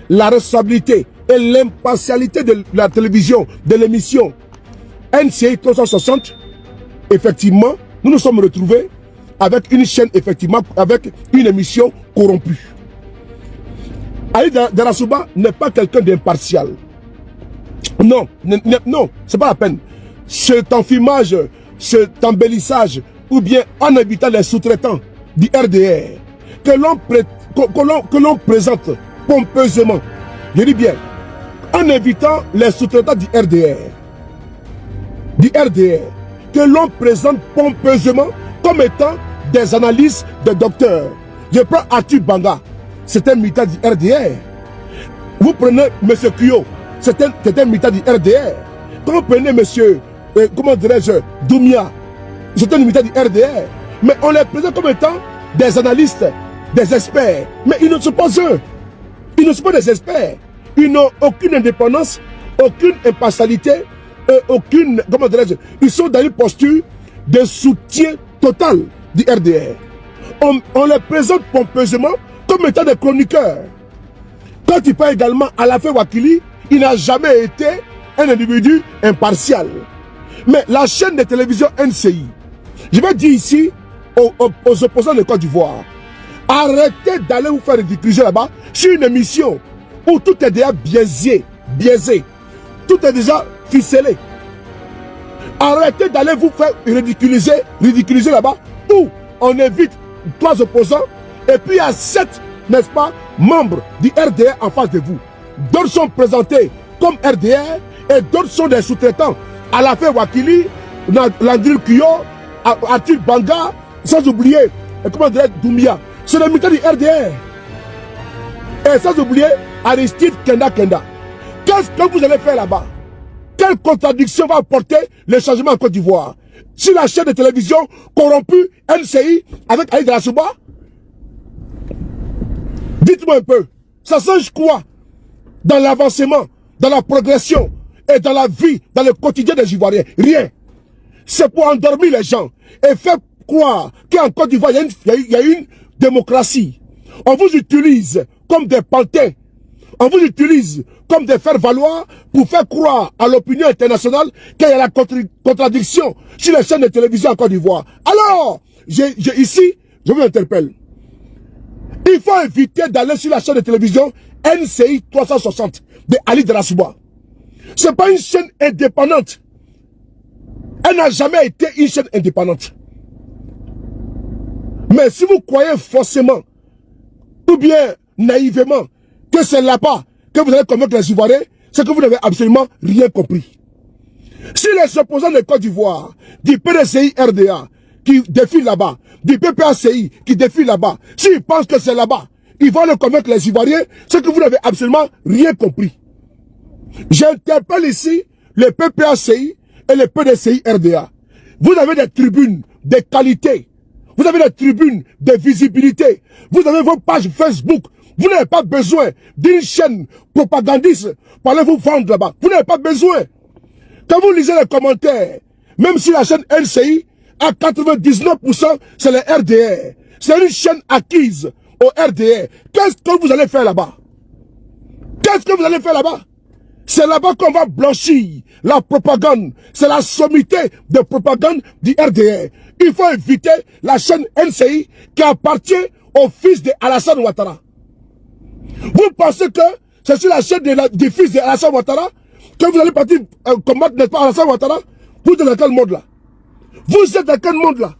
la responsabilité et l'impartialité de la télévision, de l'émission NCI 360, effectivement, nous nous sommes retrouvés avec une chaîne, effectivement, avec une émission corrompue. Ali Darasouba n'est pas quelqu'un d'impartial. Non, non, c'est pas la peine. Cet enfumage, cet embellissage, ou bien en invitant les sous-traitants du RDR, que l'on présente pompeusement, je dis bien, en invitant les sous-traitants du RDR, que l'on présente pompeusement comme étant des analyses de docteurs. Je prends Arthur Banga, c'est un militant du RDR. Vous prenez M. Kuyo, c'est un militant du RDR. Quand vous prenez M. comment dirais-je, Doumia, c'est un militant du RDR. Mais on les présente comme étant des analystes, des experts. Mais ils ne sont pas eux. Ils ne sont pas des experts. Ils n'ont aucune indépendance, aucune impartialité, aucune, comment dirais-je, ils sont dans une posture de soutien total du RDR. On les présente pompeusement comme étant des chroniqueurs. Quand il parle également à la fin Wakili, il n'a jamais été un individu impartial. Mais la chaîne de télévision NCI, je vais dire ici aux opposants de Côte d'Ivoire, arrêtez d'aller vous faire ridiculiser là-bas sur une émission où tout est déjà biaisé, tout est déjà ficelé. Arrêtez d'aller vous faire ridiculiser là-bas où on invite 3 opposants et puis il y a 7, n'est-ce pas, membres du RDR en face de vous. D'autres sont présentés comme RDR et d'autres sont des sous-traitants. À la fin, Wakili, Landry Kuyo, Arthur Banga, sans oublier, comment dirais Doumia. C'est le militaire du RDR. Et sans oublier Aristide Kenda. Qu'est-ce que vous allez faire là-bas? Quelle contradiction va apporter le changement en Côte d'Ivoire? Si la chaîne de télévision corrompue NCI avec Ali Darasouba, dites-moi un peu, ça change quoi dans l'avancement, dans la progression et dans la vie, dans le quotidien des Ivoiriens? Rien. C'est pour endormir les gens et faire croire qu'en Côte d'Ivoire, il y a une démocratie. On vous utilise comme des pantins. On vous utilise comme des faire-valoir pour faire croire à l'opinion internationale qu'il y a la contradiction sur les chaînes de télévision en Côte d'Ivoire. Alors, ici, je vous interpelle. Il faut éviter d'aller sur la chaîne de télévision NCI 360 de Ali Darasouba. Ce n'est pas une chaîne indépendante. Elle n'a jamais été une chaîne indépendante. Mais si vous croyez forcément, ou bien naïvement, que c'est là-bas que vous allez convaincre les Ivoiriens, c'est que vous n'avez absolument rien compris. Si les opposants de Côte d'Ivoire, du PDCI RDA, qui défilent là-bas, du PPACI qui défilent là-bas, s'ils pensent que c'est là-bas, ils vont le convaincre les Ivoiriens, c'est que vous n'avez absolument rien compris. J'interpelle ici le PPACI et le PDCI RDA. Vous avez des tribunes de qualité. Vous avez des tribunes de visibilité. Vous avez vos pages Facebook. Vous n'avez pas besoin d'une chaîne propagandiste pour aller vous vendre là-bas. Vous n'avez pas besoin. Quand vous lisez les commentaires, même si la chaîne NCI, à 99%, c'est le RDR. C'est une chaîne acquise au RDR. Qu'est-ce que vous allez faire là-bas? Qu'est-ce que vous allez faire là-bas? C'est là-bas qu'on va blanchir la propagande. C'est la sommité de propagande du RDR. Il faut éviter la chaîne NCI qui appartient au fils de Alassane Ouattara. Vous pensez que c'est sur la chaîne du fils de Alassane Ouattara que vous allez partir combattre, n'est-ce pas, Alassane Ouattara? Vous êtes dans quel monde là? Vous êtes dans quel monde là?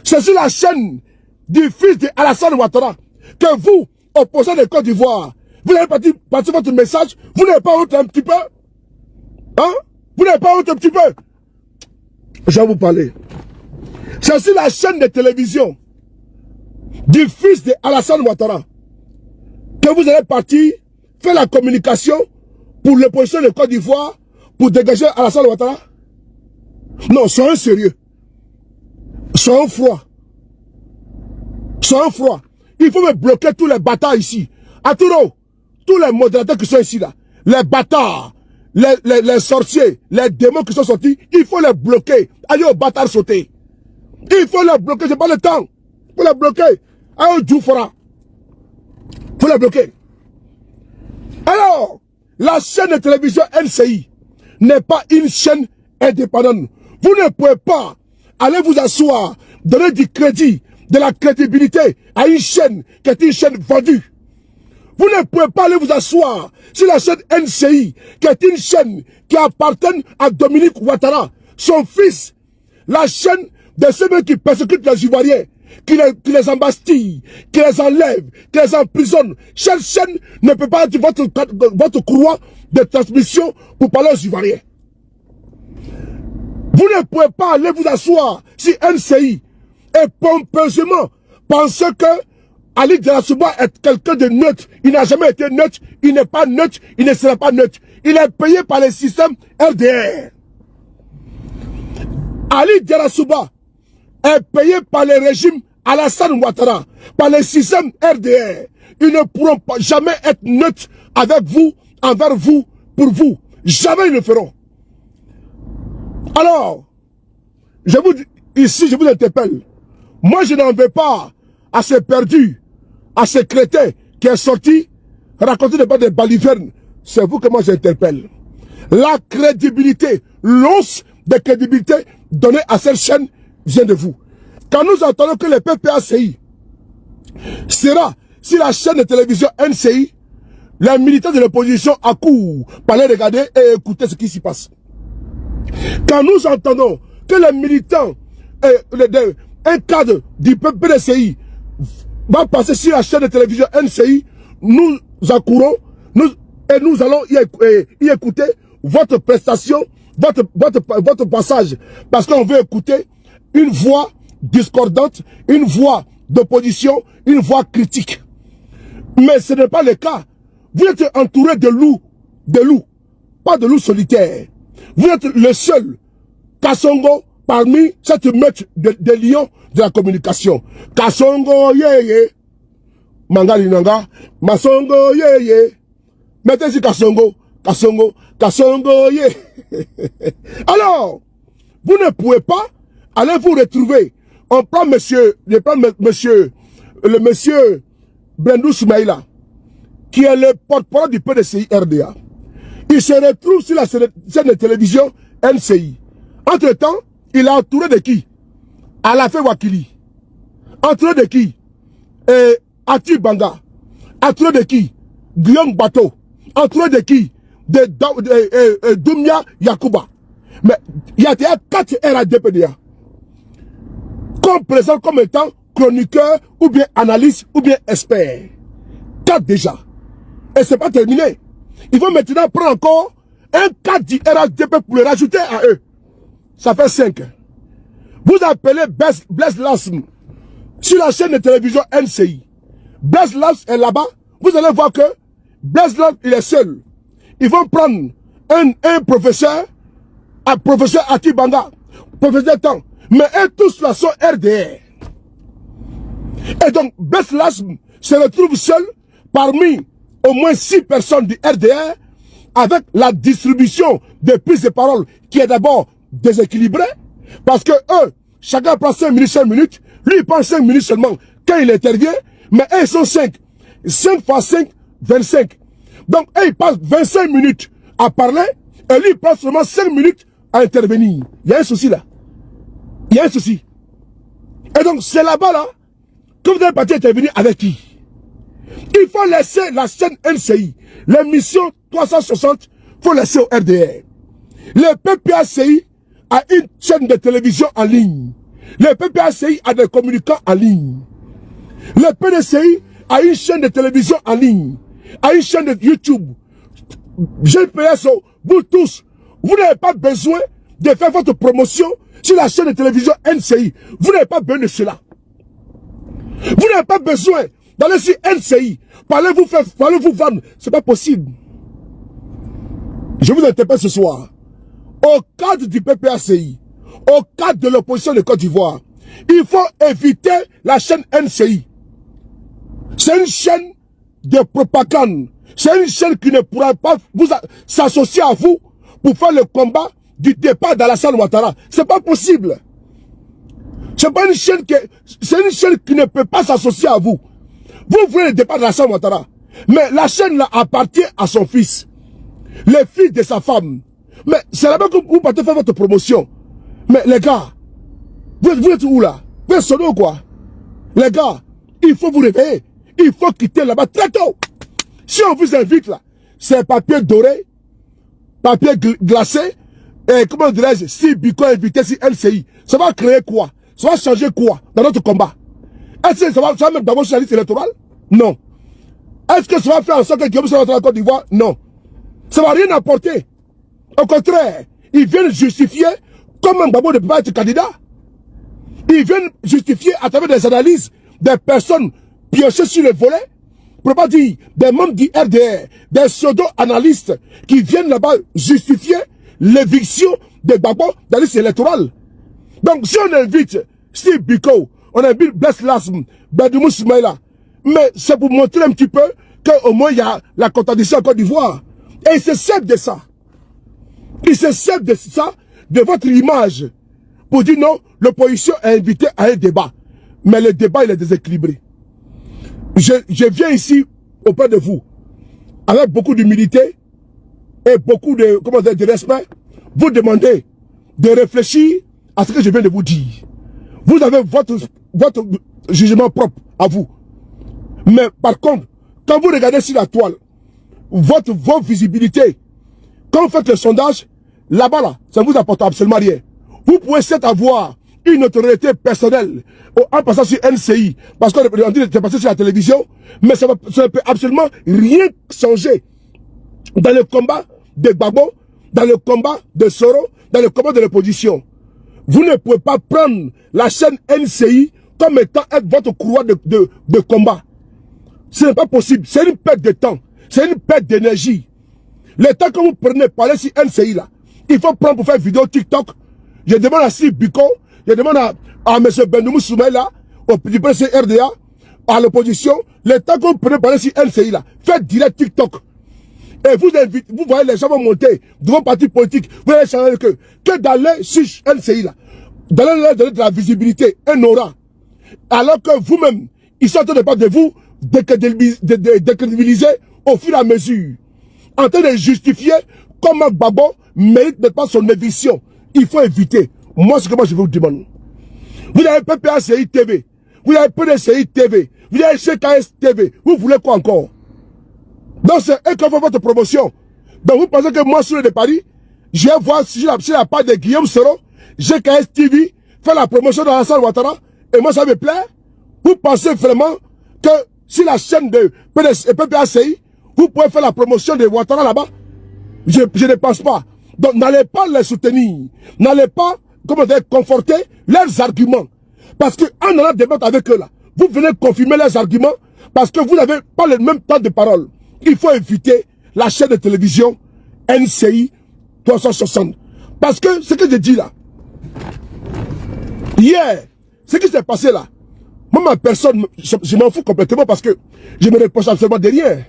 C'est sur la chaîne du fils de Alassane Ouattara que vous, opposants de Côte d'Ivoire, vous allez partir votre message. Vous n'avez pas honte un petit peu? Hein? Vous n'avez pas honte un petit peu? Je vais vous parler. C'est sur la chaîne de télévision du fils de Alassane Ouattara que vous allez partir faire la communication pour l'opposition de Côte d'Ivoire pour dégager Alassane Ouattara? Non, soyons sérieux. Soyons froids. Soyons froids. Il faut me bloquer tous les bâtards ici. Aturo, tous les modérateurs qui sont ici là, les bâtards, les sorciers, les démons qui sont sortis, il faut les bloquer. Allez aux bâtards sauter. Il faut les bloquer, j'ai pas le temps. Il faut les bloquer. Allez au Djoufara. Il faut les bloquer. Alors, la chaîne de télévision NCI n'est pas une chaîne indépendante. Vous ne pouvez pas aller vous asseoir, donner du crédit, de la crédibilité à une chaîne qui est une chaîne vendue. Vous ne pouvez pas aller vous asseoir sur la chaîne NCI, qui est une chaîne qui appartient à Dominique Ouattara, son fils. La chaîne de ceux qui persécutent les Ivoiriens, qui les embastillent, qui les enlèvent, qui les emprisonnent. Cette chaîne ne peut pas être votre courroie de transmission pour parler aux Ivoiriens. Vous ne pouvez pas aller vous asseoir sur NCI et pompeusement penser que Ali Djarassouba est quelqu'un de neutre. Il n'a jamais été neutre, il n'est pas neutre, il ne sera pas neutre. Il est payé par le système RDR. Ali Djarassouba est payé par le régime Alassane Ouattara, par le système RDR. Ils ne pourront pas jamais être neutres avec vous, envers vous, pour vous. Jamais ils le feront. Alors, je vous interpelle. Moi, je n'en veux pas à ces perdus, à ces crétins qui est sorti raconter des balivernes. C'est vous que moi j'interpelle. La crédibilité, l'once de crédibilité donnée à cette chaîne vient de vous. Quand nous entendons que le PPACI sera, si la chaîne de télévision NCI, les militants de l'opposition accourent pour aller regarder et écouter ce qui s'y passe. Quand nous entendons que les militants, un cadre du PPDCI va passer sur la chaîne de télévision NCI, nous accourons et nous allons y écouter votre prestation, votre passage, parce qu'on veut écouter une voix discordante, une voix d'opposition, une voix critique. Mais ce n'est pas le cas. Vous êtes entouré de loups, pas de loups solitaires. Vous êtes le seul Kassongo parmi cette meute de lions de la communication. Kassongo yeye, Mangali Nanga, Masongo yeye, mettez ici Kassongo, Kassongo yeye. Alors, vous ne pouvez pas aller vous retrouver. On prend le monsieur Brendou Soumaïla, qui est le porte-parole du PDCI RDA. Il se retrouve sur la chaîne de télévision NCI. Entre-temps, il est entouré de qui? Alafé Wakili. Entouré de qui? Ati Banga. Entouré de qui? Guillaume Bateau. Entouré de qui? Doumia Yakuba. Mais il y a déjà 4 RADPDA. Comme présent comme étant chroniqueur, ou bien analyste, ou bien expert. 4 déjà. Et c'est pas terminé. Ils vont maintenant prendre encore un cadre du RADP pour le rajouter à eux. Ça fait 5. Vous appelez Blaise Lasm sur la chaîne de télévision NCI. Blaise Lasm est là-bas. Vous allez voir que Blaise Lasm, il est seul. Ils vont prendre un professeur, un professeur Atibanga, professeur Temps. Mais eux tous là sont RDR. Et donc Blaise Lasm se retrouve seul parmi au moins 6 personnes du RDR, avec la distribution des prises de parole qui est d'abord déséquilibrée, parce que eux, chacun prend 5 minutes, lui il prend 5 minutes seulement quand il intervient, mais eux ils sont 5. 5 fois 5, 25. Donc eux ils passent 25 minutes à parler, et lui il prend seulement 5 minutes à intervenir. Il y a un souci là. Il y a un souci. Et donc c'est là-bas là, que vous allez partir intervenir avec qui? Il faut laisser la chaîne NCI, l'émission 360, il faut laisser au RDR. Le PPACI a une chaîne de télévision en ligne. Le PPACI a des communicants en ligne. Le PDCI a une chaîne de télévision en ligne, a une chaîne de YouTube. GPS, vous tous, vous n'avez pas besoin de faire votre promotion sur la chaîne de télévision NCI. Vous n'avez pas besoin de cela. Vous n'avez pas besoin d'aller sur NCI, parlez vous vendre, c'est pas possible. Je vous interpelle ce soir. Au cadre du PPACI, au cadre de l'opposition de Côte d'Ivoire, il faut éviter la chaîne NCI. C'est une chaîne de propagande. C'est une chaîne qui ne pourra pas s'associer à vous pour faire le combat du départ d'Alassane Ouattara. C'est pas possible. C'est pas une chaîne qui ne peut pas s'associer à vous. Vous voulez le départ d'Alassane Ouattara. Mais la chaîne là appartient à son fils. Les filles de sa femme. Mais c'est là-bas que vous partez faire votre promotion. Mais les gars, vous êtes où là? Vous êtes sonné ou quoi? Les gars, il faut vous réveiller. Il faut quitter là-bas très tôt. Si on vous invite là, c'est papier doré, papier glacé, et comment dirais-je, si Biko est invité, si LCI, ça va créer quoi? Ça va changer quoi dans notre combat? Est-ce que ça va même d'abord changer l'électoral? Non. Est-ce que ça va faire en sorte que Guillaume soit en Côte d'Ivoire? Non. Ça ne va rien apporter. Au contraire, ils viennent justifier comment Gbagbo ne peut pas être candidat. Ils viennent justifier à travers des analyses des personnes piochées sur les volets, pour ne pas dire des membres du RDR, des pseudo-analystes qui viennent là-bas justifier l'éviction de Gbagbo dans la liste électorale. Donc si on invite Steve Biko, on invite Bless Lasm, Badoumou Soumaïla, mais c'est pour montrer un petit peu qu'au moins il y a la contradiction en Côte d'Ivoire. Et ils se servent de ça. Ils se servent de ça, de votre image, pour dire non, l'opposition est invitée à un débat. Mais le débat, il est déséquilibré. Je viens ici, auprès de vous, avec beaucoup d'humilité et beaucoup de, comment dire, de respect, vous demander de réfléchir à ce que je viens de vous dire. Vous avez votre jugement propre à vous. Mais par contre, quand vous regardez sur la toile, votre visibilité, quand vous faites le sondage, là-bas, là, ça ne vous apporte absolument rien. Vous pouvez certes avoir une notoriété personnelle en passant sur NCI, parce qu'on dit que c'est passé sur la télévision, mais ça ne peut absolument rien changer dans le combat de Gbagbo, dans le combat de Soro, dans le combat de l'opposition. Vous ne pouvez pas prendre la chaîne NCI comme étant votre courroie de combat. Ce n'est pas possible. C'est une perte de temps. C'est une perte d'énergie. Le temps que vous prenez parler sur NCI là, il faut prendre pour faire vidéo TikTok. Je demande à Steve Biko, je demande à M. Bendoumou Soumaïla, au petit RDA, à l'opposition, le temps que vous prenez parler sur NCI là, faites direct TikTok. Et vous voyez les gens vont monter devant parti politique, vous allez changer que d'aller sur NCI là, d'aller leur donner de la visibilité, un aura. Alors que vous-même, ils sont en train de parler de vous, décrédibiliser au fur et à mesure. En train de justifier comment Gbagbo mérite de pas son éviction. Il faut éviter. Moi, ce que moi je vous demande. Vous avez PPACI TV, vous avez PDCI TV, vous avez CKS TV, vous voulez quoi encore? Donc c'est eux qui font votre promotion. Donc vous pensez que moi, sur de Paris, je vais voir si la part de Guillaume Soro, GKS TV, faire la promotion dans la salle Ouattara, et moi ça me plaît? Vous pensez vraiment que si la chaîne de PPACI, vous pouvez faire la promotion de Ouattara là-bas? Je ne pense pas. Donc n'allez pas les soutenir. N'allez pas, comment dire, conforter leurs arguments. Parce qu'en allant débattre avec eux là, vous venez confirmer leurs arguments parce que vous n'avez pas le même temps de parole. Il faut éviter la chaîne de télévision NCI 360. Parce que ce que je dis là, hier, ce qui s'est passé là, moi ma personne, je m'en fous complètement parce que je me reproche absolument de rien.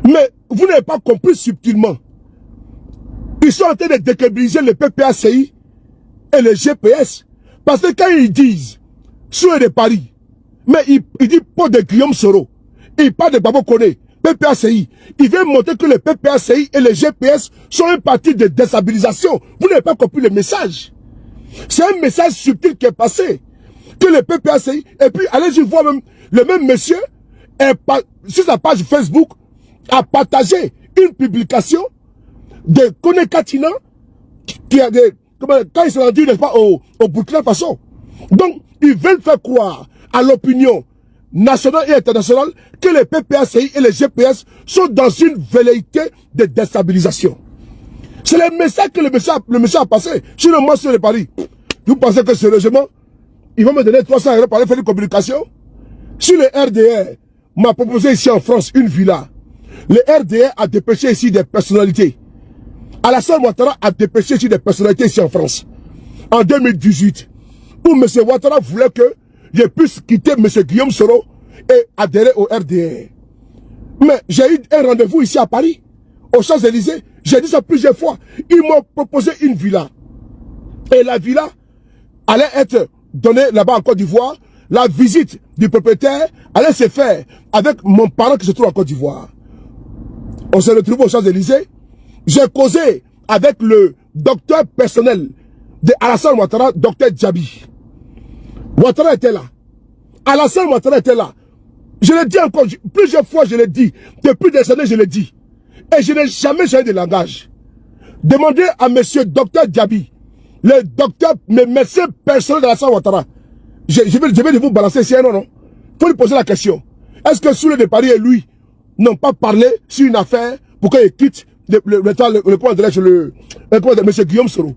Mais vous n'avez pas compris subtilement. Ils sont en train de décrédibiliser le PPACI et le GPS. Parce que quand ils disent, sur de Paris, mais ils disent pas de Guillaume Soro, ils parlent de Gbagbo Koné, PPACI. Ils veulent montrer que le PPACI et le GPS sont un parti de déstabilisation. Vous n'avez pas compris le message. C'est un message subtil qui est passé. Que le PPACI, et puis allez-y voir même, le même monsieur, sur sa page Facebook, a partagé une publication de Koné Katina, qui a des, quand ils sont rendus, n'est-ce pas, au Burkina Faso. Donc, ils veulent faire croire à l'opinion nationale et internationale que les PPACI et les GPS sont dans une velléité de déstabilisation. C'est le message que le monsieur a passé sur le monstre de Paris. Vous pensez que sérieusement, ils vont me donner 300 € pour aller faire une communication? Si le RDR m'a proposé ici en France une villa, le RDR a dépêché ici des personnalités. Alassane Ouattara a dépêché ici des personnalités ici en France. En 2018, où M. Ouattara voulait que je puisse quitter M. Guillaume Soro et adhérer au RDR. Mais j'ai eu un rendez-vous ici à Paris, aux Champs-Élysées. J'ai dit ça plusieurs fois. Ils m'ont proposé une villa. Et la villa allait être donnée là-bas en Côte d'Ivoire. la visite du propriétaire allait se faire avec mon parent qui se trouve en Côte d'Ivoire. On s'est retrouvé aux Champs-Élysées. J'ai causé avec le docteur personnel de Alassane Ouattara, docteur Djabi. Ouattara était là. Alassane Ouattara était là. Je l'ai dit encore, plusieurs fois je l'ai dit. Depuis des années je l'ai dit. Et je n'ai jamais changé de langage. Demandez à monsieur docteur Djabi, le docteur, le médecin personnel d'Alassane Ouattara. Je vais vous balancer si non, non. Il faut lui poser la question. Est-ce que Souley de Paris et lui n'ont pas parlé sur une affaire pour qu'il quitte monsieur Guillaume Soro?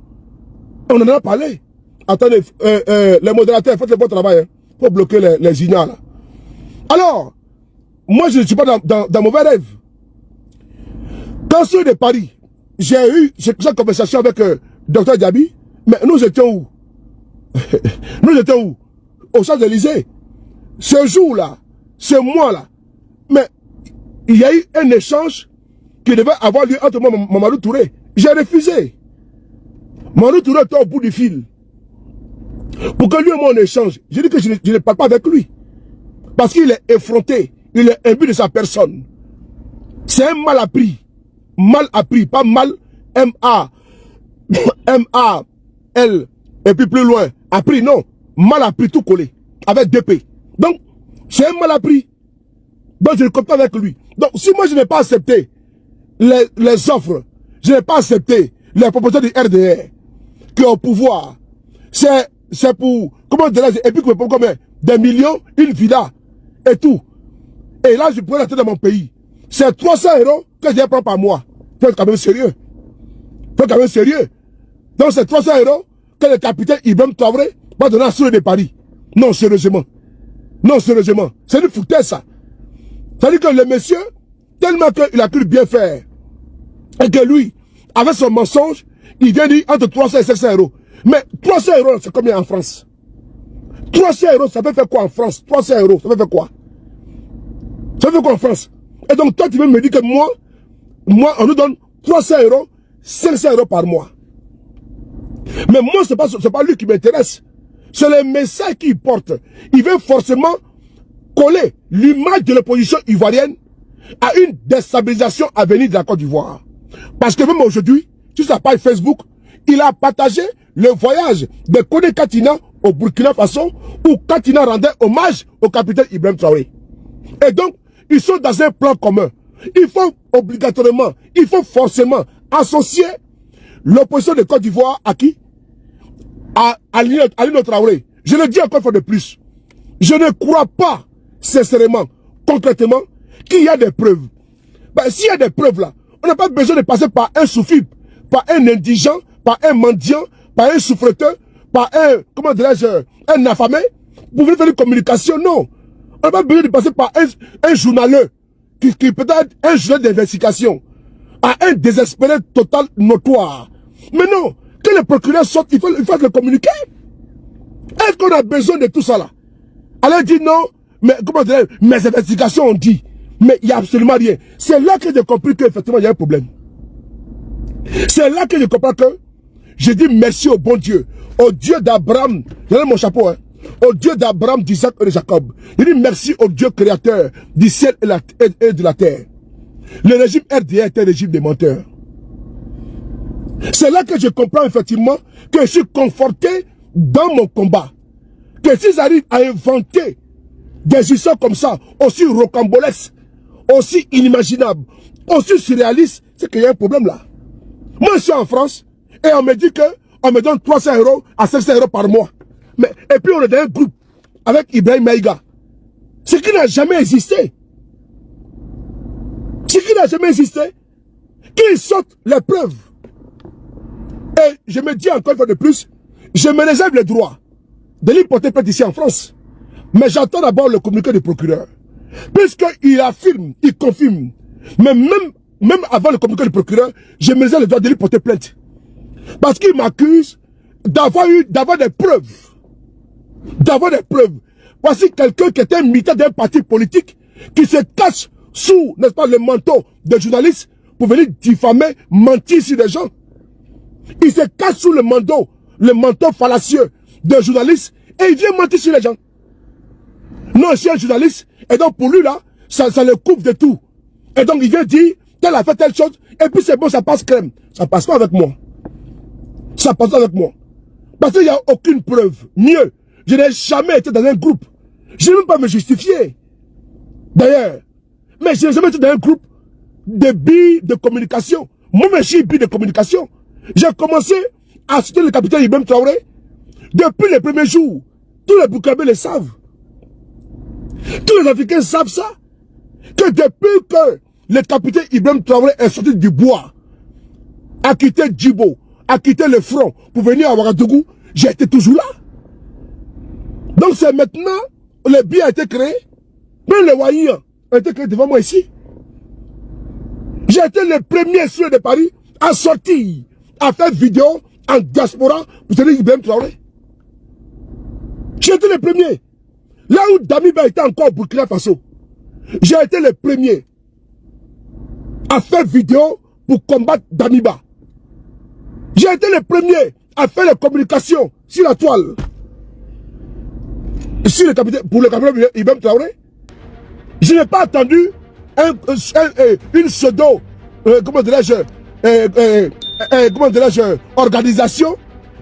On en a parlé. Attendez, les modérateurs, faites le bon travail. Hein, pour bloquer les ignorants là. Alors, moi je ne suis pas dans mauvais rêve. Quand Souley de Paris, j'ai eu cette conversation avec Dr Djabi, mais nous étions où? Nous étions où? Aux Champs-Élysées. Ce jour-là, ce mois-là, mais il y a eu un échange qui devait avoir lieu entre moi et Mamadou Touré. J'ai refusé. Mamadou Touré était au bout du fil. Pour que lui et moi on échange. J'ai dit que je ne parle pas avec lui. Parce qu'il est effronté. Il est imbu de sa personne. C'est un mal appris. Mal appris. Pas mal. M-A-L. Et puis plus loin. Appris, non. Mal appris, tout collé. Avec 2 P. Donc, c'est un mal appris. Donc, je ne compte pas avec lui. Donc, si moi je n'ai pas accepté les offres, je n'ai pas accepté les propositions du RDR, qui est au pouvoir, c'est pour, comment dirais-je, et puis pour combien? Des millions, une villa, et tout. Et là, je pourrais rester dans mon pays. C'est 300 € que je vais prendre par mois. Faut être quand même sérieux. Faut être quand même sérieux. Donc, c'est 300 € que le capitaine Ibrahim Traoré va donner à Souley de Paris. Non, sérieusement. Non, sérieusement. C'est une foutaise, ça. C'est-à-dire que le monsieur, tellement qu'il a cru bien faire, et que lui, avec son mensonge, il vient dire entre 300 et 500 €. Mais 300 €, c'est combien en France? 300 €, ça peut faire quoi en France? 300 €, ça peut faire quoi? Ça fait quoi en France? Et donc toi, tu veux me dire que moi, on nous donne 300 €, 500 € par mois. Mais moi, c'est pas lui qui m'intéresse. C'est le message qu'il porte. Il veut forcément coller l'image de l'opposition ivoirienne à une déstabilisation à venir de la Côte d'Ivoire. Parce que même aujourd'hui, sur sa page Facebook, il a partagé le voyage de Kone Katina au Burkina Faso, où Katina rendait hommage au capitaine Ibrahim Traoré. Et donc, ils sont dans un plan commun. Il faut obligatoirement, il faut forcément associer l'opposition de Côte d'Ivoire à qui? À Lino Traoré. Je le dis encore une fois de plus. Je ne crois pas, sincèrement, concrètement, qu'il y a des preuves. Ben, s'il y a des preuves là, on n'a pas besoin de passer par un sous-fib, par un indigent, par un mendiant, par un souffreteur, par un, comment dirais-je, un affamé, pour venir faire une communication. Non. On n'a pas besoin de passer par un journaleux, qui peut être un journal d'investigation, à un désespéré total notoire. Mais non, que le procureur sorte, il faut le communiquer. Est-ce qu'on a besoin de tout ça là? Alors dit non, mais comment dire, mes investigations ont dit, mais il n'y a absolument rien. C'est là que j'ai compris qu'effectivement il y a un problème. C'est là que je comprends que je dis merci au bon Dieu, au Dieu d'Abraham, j'ai mon chapeau, hein, au Dieu d'Abraham, d'Isaac et de Jacob. Je dis merci au Dieu créateur du ciel et de la terre. Le régime RDR est un régime de menteurs. C'est là que je comprends effectivement que je suis conforté dans mon combat. Que s'ils arrivent à inventer des histoires comme ça, aussi rocambolesques, aussi inimaginables, aussi surréalistes, c'est qu'il y a un problème là. Moi je suis en France et on me dit qu'on me donne 300 € à 500 € par mois. Mais, et puis on est dans un groupe avec Ibrahim Maïga. Ce qui n'a jamais existé. Ce qui n'a jamais existé. Qu'ils sortent les preuves. Et je me dis encore une fois de plus, je me réserve le droit de lui porter plainte ici en France. Mais j'attends d'abord le communiqué du procureur. Puisqu'il affirme, il confirme. Mais même avant le communiqué du procureur, je me réserve le droit de lui porter plainte. Parce qu'il m'accuse d'avoir des preuves. D'avoir des preuves. Voici quelqu'un qui était un militant d'un parti politique qui se cache sous, n'est-ce pas, le manteau de journaliste pour venir diffamer, mentir sur les gens. Il se cache sous le manteau fallacieux de journaliste et il vient mentir sur les gens. Non, je suis un journaliste. Et donc, pour lui, là, ça le coupe de tout. Et donc, il vient dire, tel a fait telle chose. Et puis, c'est bon, ça passe crème. Ça passe pas avec moi. Ça passe pas avec moi. Parce qu'il n'y a aucune preuve. Mieux, je n'ai jamais été dans un groupe. Je n'ai même pas me justifier. D'ailleurs. Mais je n'ai jamais été dans un groupe de billes de communication. Moi, je suis billes de communication. J'ai commencé à soutenir le capitaine Ibrahim Traoré depuis les premiers jours. Tous les Burkinabés le savent. Tous les Africains savent ça. Que depuis que le capitaine Ibrahim Traoré est sorti du bois, a quitté Djibo, a quitté le front pour venir à Ouagadougou, j'ai été toujours là. Donc c'est maintenant, le bien a été créé, même le Waïan a été créé devant moi ici. J'ai été le premier sur de Paris à sortir, à faire vidéo en diaspora pour soutenir Ibrahim Traoré. J'ai été le premier. Là où Damiba était encore au Burkina Faso, j'ai été le premier à faire vidéo pour combattre Damiba. J'ai été le premier à faire les communications sur la toile. Sur le capitaine, pour le capitaine Ibrahim Traoré. Je n'ai pas attendu une pseudo, comment dirais-je, organisation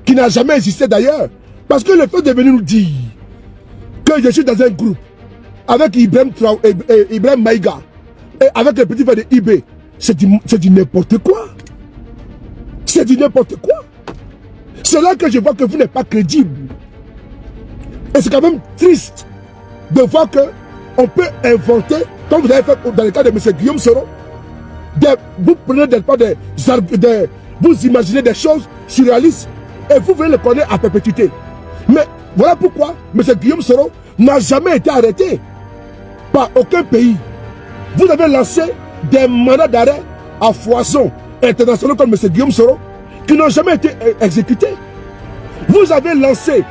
qui n'a jamais existé d'ailleurs. Parce que le fait de venir nous dire que je suis dans un groupe avec Ibrahim Maïga et avec le petit frère de IB, c'est du n'importe quoi. C'est du n'importe quoi. C'est là que je vois que vous n'êtes pas crédible. Et c'est quand même triste de voir que on peut inventer, comme vous avez fait dans le cas de M. Guillaume Soro, vous prenez vous imaginez des choses surréalistes et vous venez le connaître à perpétuité. Mais voilà pourquoi M. Guillaume Soro n'a jamais été arrêté par aucun pays. Vous avez lancé des mandats d'arrêt à foison internationaux comme M. Guillaume Soro qui n'ont jamais été exécutés. Vous avez lancé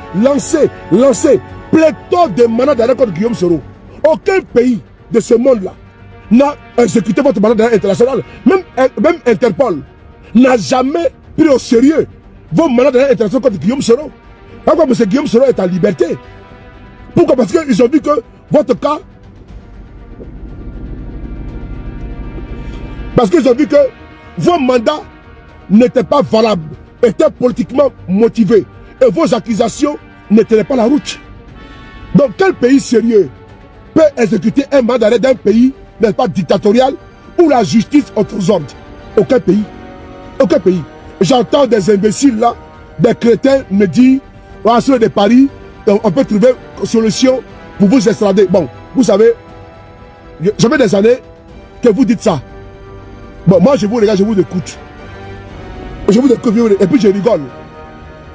pléthore de mandats d'arrêt contre Guillaume Soro. Aucun pays de ce monde-là n'a exécuté votre mandat d'arrêt international. Même Interpol n'a jamais pris au sérieux vos mandats d'arrêt internationaux contre Guillaume Soro. Pourquoi M. Guillaume Soro est en liberté? Pourquoi? Parce qu'ils ont vu que votre cas... Parce qu'ils ont vu que vos mandats n'étaient pas valables, étaient politiquement motivés. Et vos accusations ne tenaient pas la route. Donc quel pays sérieux peut exécuter un mandat d'arrêt d'un pays, n'est-ce pas, dictatorial, où la justice est aux ordres? Aucun pays. Aucun pays. J'entends des imbéciles là, des crétins me dire, à ceux de Paris, on peut trouver une solution pour vous extrader. Bon, vous savez, ça fait des années que vous dites ça. Bon, moi je vous regarde, je vous écoute. Je vous écoute et puis je rigole.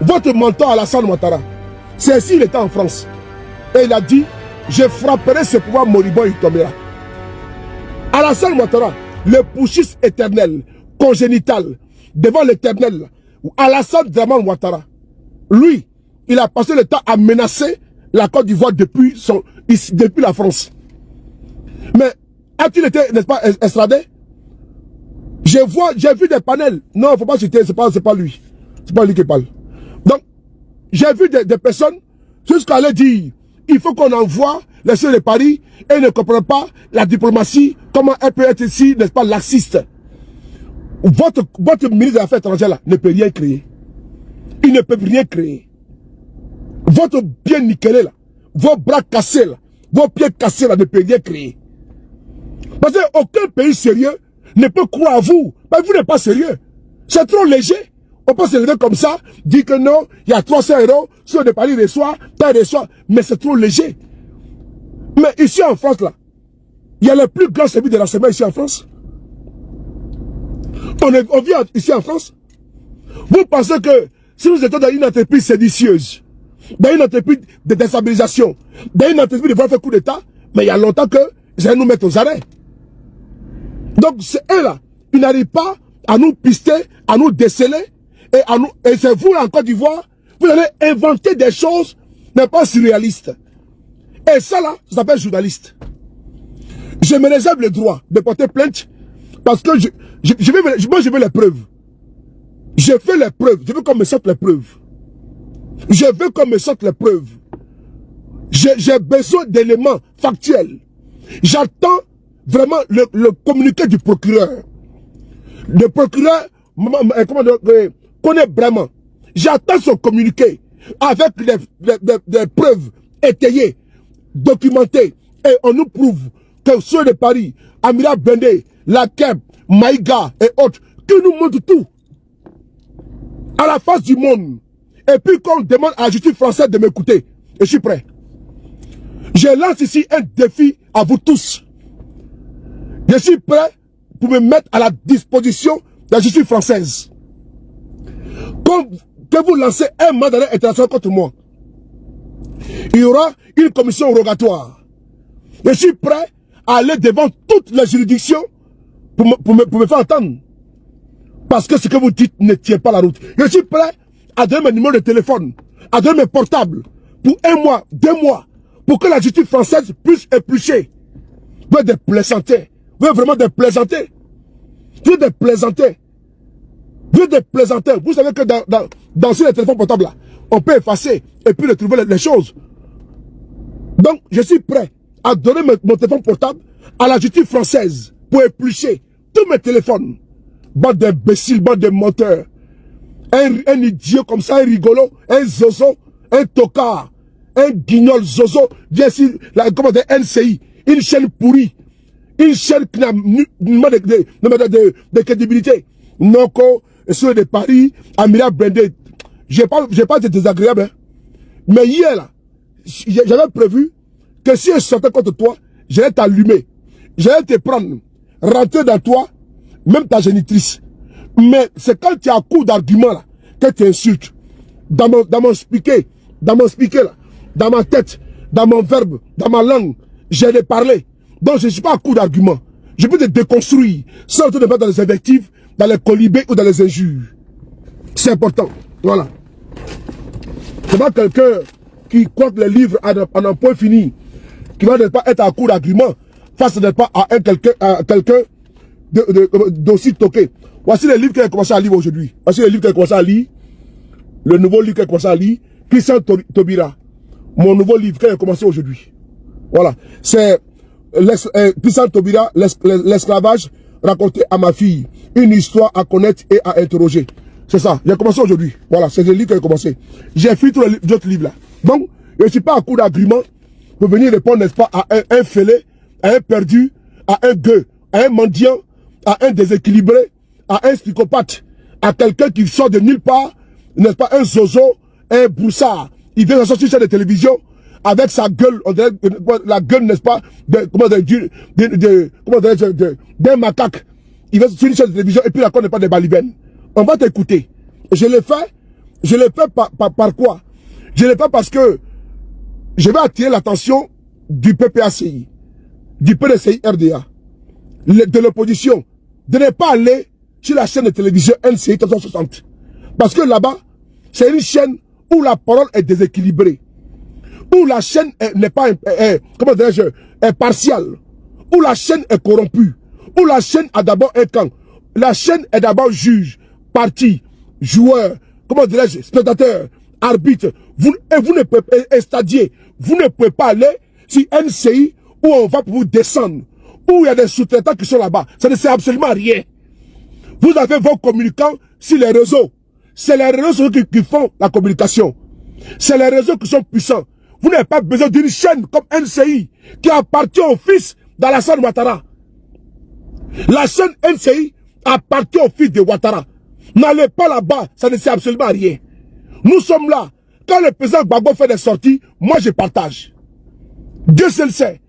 Votre mentor Alassane Ouattara, c'est ainsi il était en France. Et il a dit, je frapperai ce pouvoir moribond, il tombera. Alassane Ouattara, le putschiste éternel, congénital, devant l'éternel, Alassane Draman Ouattara, lui, il a passé le temps à menacer la Côte d'Ivoire depuis la France. Mais a-t-il été, n'est-ce pas, extradé? J'ai vu des panels. Non, il ne faut pas citer, c'est pas lui. C'est pas lui qui parle. Donc, j'ai vu des personnes jusqu'à aller dire, il faut qu'on envoie les sœurs de Paris et ils ne comprennent pas la diplomatie, comment elle peut être ici, n'est-ce pas, laxiste. Votre ministre des Affaires étrangères là ne peut rien créer. Il ne peut rien créer. Votre bien nickelé là, vos bras cassés là, vos pieds cassés là ne peut rien créer. Parce qu'aucun pays sérieux ne peut croire à vous. Mais vous n'êtes pas sérieux. C'est trop léger. On peut se lever comme ça, dire que non, il y a 300 €, ceux de Paris reçoivent, tel reçoit. Mais c'est trop léger. Mais ici en France là, il y a le plus grand service de l'enseignement ici en France. On vit ici en France. Vous pensez que si vous êtes dans une entreprise séditieuse, dans une entreprise de déstabilisation, dans une entreprise de vouloir faire coup d'État, mais il y a longtemps que vous allez nous mettre aux arrêts. Donc c'est eux là, ils n'arrivent pas à nous pister, à nous déceler, et c'est vous là en Côte d'Ivoire, vous allez inventer des choses, mais pas surréalistes. Et ça là, ça s'appelle journaliste. Je me réserve le droit de porter plainte, parce que moi je veux les preuves. Je veux les preuves, je veux qu'on me sorte les preuves. Je veux qu'on me sorte les preuves. J'ai besoin d'éléments factuels. J'attends vraiment le communiqué du procureur. Le procureur connaît vraiment. J'attends son communiqué avec des preuves étayées, documentées. Et on nous prouve que ceux de Paris, Amira Bendé, Lakeb, Maïga et autres, qui nous montrent tout à la face du monde. Et puis qu'on demande à la justice française de m'écouter. Et je suis prêt. Je lance ici un défi à vous tous. Je suis prêt pour me mettre à la disposition de la justice française. Que vous lancez un mandat international contre moi, il y aura une commission rogatoire. Je suis prêt à aller devant toutes les juridictions pour me faire entendre. Parce que ce que vous dites ne tient pas la route. Je suis prêt à donner mes numéros de téléphone, à donner mes portables pour 1 mois, 2 mois, pour que la justice française puisse éplucher. Vous êtes des plaisantins. Vous êtes vraiment des plaisantins. Vous êtes des plaisantins. Vous êtes des plaisantins. Vous savez que dans ces téléphones portables là, on peut effacer et puis retrouver les choses. Donc, je suis prêt à donner mon téléphone portable à la justice française pour éplucher tous mes téléphones. Bande d'imbéciles, bande de menteurs. Un idiot comme ça, un rigolo, un zozo, un tocard, un guignol zozo, vient ici, comment dire, NCI, une chaîne pourrie, une chaîne qui n'a de crédibilité. Noko, ceux de Paris, Amira Bendé, j'ai pas été désagréable, hein. Mais hier là, j'avais prévu que si je sortais contre toi, j'allais t'allumer, j'allais te prendre, rentrer dans toi, même ta génitrice. Mais c'est quand tu as un coup d'argument là, que tu insultes. Dans mon speaker là, dans ma tête, dans mon verbe, dans ma langue, j'ai les parler. Donc je ne suis pas à coup d'argument. Je peux te déconstruire sans te mettre dans les invectives, dans les colibés ou dans les injures. C'est important. Voilà. C'est pas quelqu'un qui croit que les livres en un point fini, qui va ne pas être à coup d'argument, face à pas à quelqu'un d'aussi toqué. Voici les livres qu'elle a commencé à lire aujourd'hui. Voici les livres qu'elle a commencé à lire. Le nouveau livre qu'elle a commencé à lire. Christian Taubira. Mon nouveau livre qu'elle a commencé aujourd'hui. Voilà. C'est Christian Taubira, l'esclavage raconté à ma fille. Une histoire à connaître et à interroger. C'est ça. J'ai commencé aujourd'hui. Voilà. C'est le livre qu'elle a commencé. J'ai fini tous les autres livres là. Donc, je ne suis pas à coup d'agrément pour venir répondre, n'est-ce pas, à un fêlé, à un perdu, à un gueux, à un mendiant, à un déséquilibré, à un psychopathe, à quelqu'un qui sort de nulle part, n'est-ce pas, un zozo, un broussard. Il vient sortir sur une chaîne de télévision avec sa gueule, on dirait, la gueule, n'est-ce pas, d'un macaque. Il vient sur une chaîne de télévision et puis la n'est pas des balibènes. On va t'écouter. Je l'ai fait par quoi? Je l'ai fait parce que je vais attirer l'attention du PPACI, du PDCI RDA, de l'opposition, de ne pas aller sur la chaîne de télévision NCI 360. Parce que là-bas, c'est une chaîne où la parole est déséquilibrée, où la chaîne n'est pas, comment dirais-je, est partiale, où la chaîne est corrompue, où la chaîne a d'abord un camp. La chaîne est d'abord juge, parti, joueur, comment dirais-je, spectateur, arbitre. Vous ne pouvez pas, stadier, vous ne pouvez pas aller sur NCI où on va pour vous descendre, où il y a des sous-traitants qui sont là-bas. Ça ne sert absolument à rien. Vous avez vos communicants sur les réseaux. C'est les réseaux qui font la communication. C'est les réseaux qui sont puissants. Vous n'avez pas besoin d'une chaîne comme NCI qui appartient au fils d'Alassane Ouattara. La chaîne NCI appartient au fils de Ouattara. N'allez pas là-bas, ça ne sert absolument à rien. Nous sommes là. Quand le président Gbagbo fait des sorties, moi je partage. Dieu seul sait.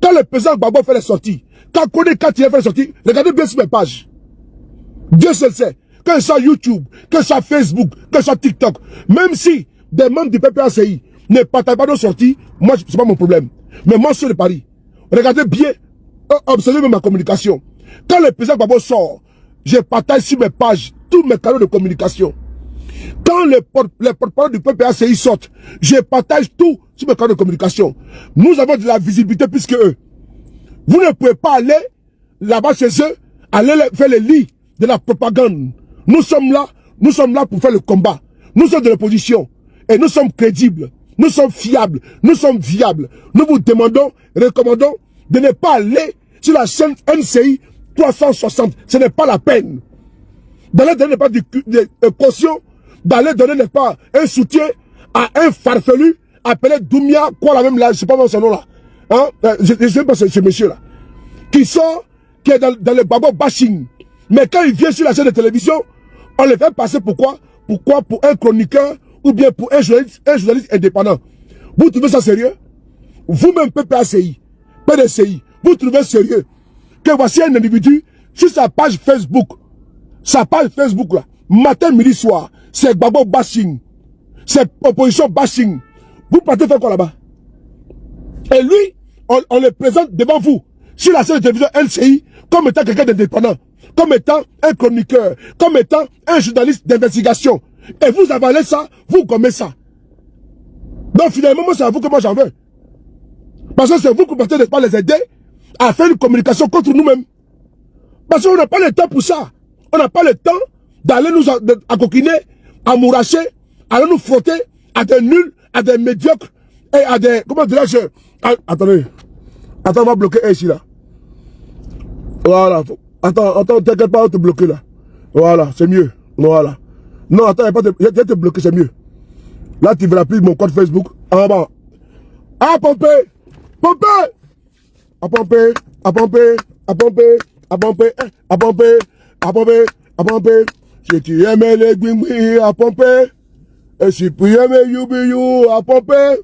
Quand le président Gbagbo fait des sorties, quand il a fait des sorties, regardez bien sur mes pages. Dieu seul sait. Que ce soit YouTube, que ce soit Facebook, que ce soit TikTok, même si des membres du PPACI ne partagent pas nos sorties, moi, c'est pas mon problème. Mais moi, sur le Paris, regardez bien, observez ma communication. Quand le président Gbagbo sort, je partage sur mes pages tous mes canaux de communication. Quand les porte-parole du PPACI sortent, je partage tout sur mes canaux de communication. Nous avons de la visibilité plus que eux. Vous ne pouvez pas aller là-bas chez eux, aller faire les lits de la propagande. Nous sommes là pour faire le combat. Nous sommes de l'opposition et nous sommes crédibles. nous sommes fiables, nous sommes viables. Nous vous demandons, recommandons de ne pas aller sur la chaîne NCI 360. Ce n'est pas la peine. D'aller donner pas de caution, d'aller donner n'est pas un soutien à un farfelu appelé Doumia, quoi la même là, je ne sais pas son nom là. Hein? Je ne sais pas ce monsieur-là. Qui est dans le babo bashing. Mais quand il vient sur la chaîne de télévision, on le fait passer pourquoi? Pourquoi? Pour un chroniqueur ou bien pour un journaliste indépendant. Vous trouvez ça sérieux? Vous-même, PPACI, PDCI, vous trouvez sérieux que voici un individu sur sa page Facebook, là, matin, midi, soir, c'est babo bashing, c'est opposition bashing. Vous partez faire quoi là-bas? Et lui, on le présente devant vous, sur la chaîne de télévision NCI, comme étant quelqu'un d'indépendant, comme étant un chroniqueur, comme étant un journaliste d'investigation. Et vous avalez ça, vous gommez ça. Donc finalement, c'est à vous que moi j'en veux. Parce que c'est vous qui partez de pas les aider à faire une communication contre nous-mêmes. Parce qu'on n'a pas le temps pour ça. On n'a pas le temps d'aller nous coquiner, à mouracher, à nous frotter à des nuls, à des médiocres et à des... Comment dirais-je? Attendez. Attends, on va bloquer ici là. Voilà. Attends, t'inquiète pas, on va te bloquer là. Voilà, c'est mieux. Voilà. Non, attends, je vais te bloquer, c'est mieux. Là, tu verras plus mon compte Facebook. Ah bon. Ah, pomper! Pomper! À pomper! À pomper! À pomper! À pomper! À pomper! À pomper! À pomper! Si tu aimes les guimouis, à pomper! Et si tu aimes Yubiyu, à pomper!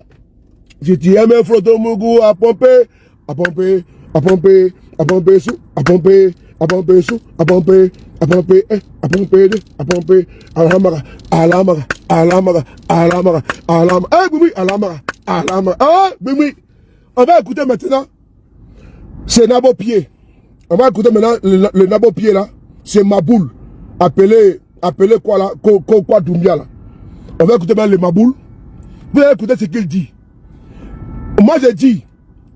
Si tu aimes Frotomougou, à pomper! À pomper! À pomper! À pomper sous! À pomper! À pomper sous! À pomper! À pomper! À pomper! À pomper! Alamara! Alamara! Alamara! Alamara! Alamara! Eh, oui, Alamara! Alamara! Ah, oui. On va écouter maintenant. C'est Nabo Pied. On va écouter maintenant le Nabo Pied là. C'est Maboul. Appelé quoi là? Quoi Doumbia là. On va écouter maintenant le Maboul. Vous allez écouter ce qu'il dit. Moi j'ai dit,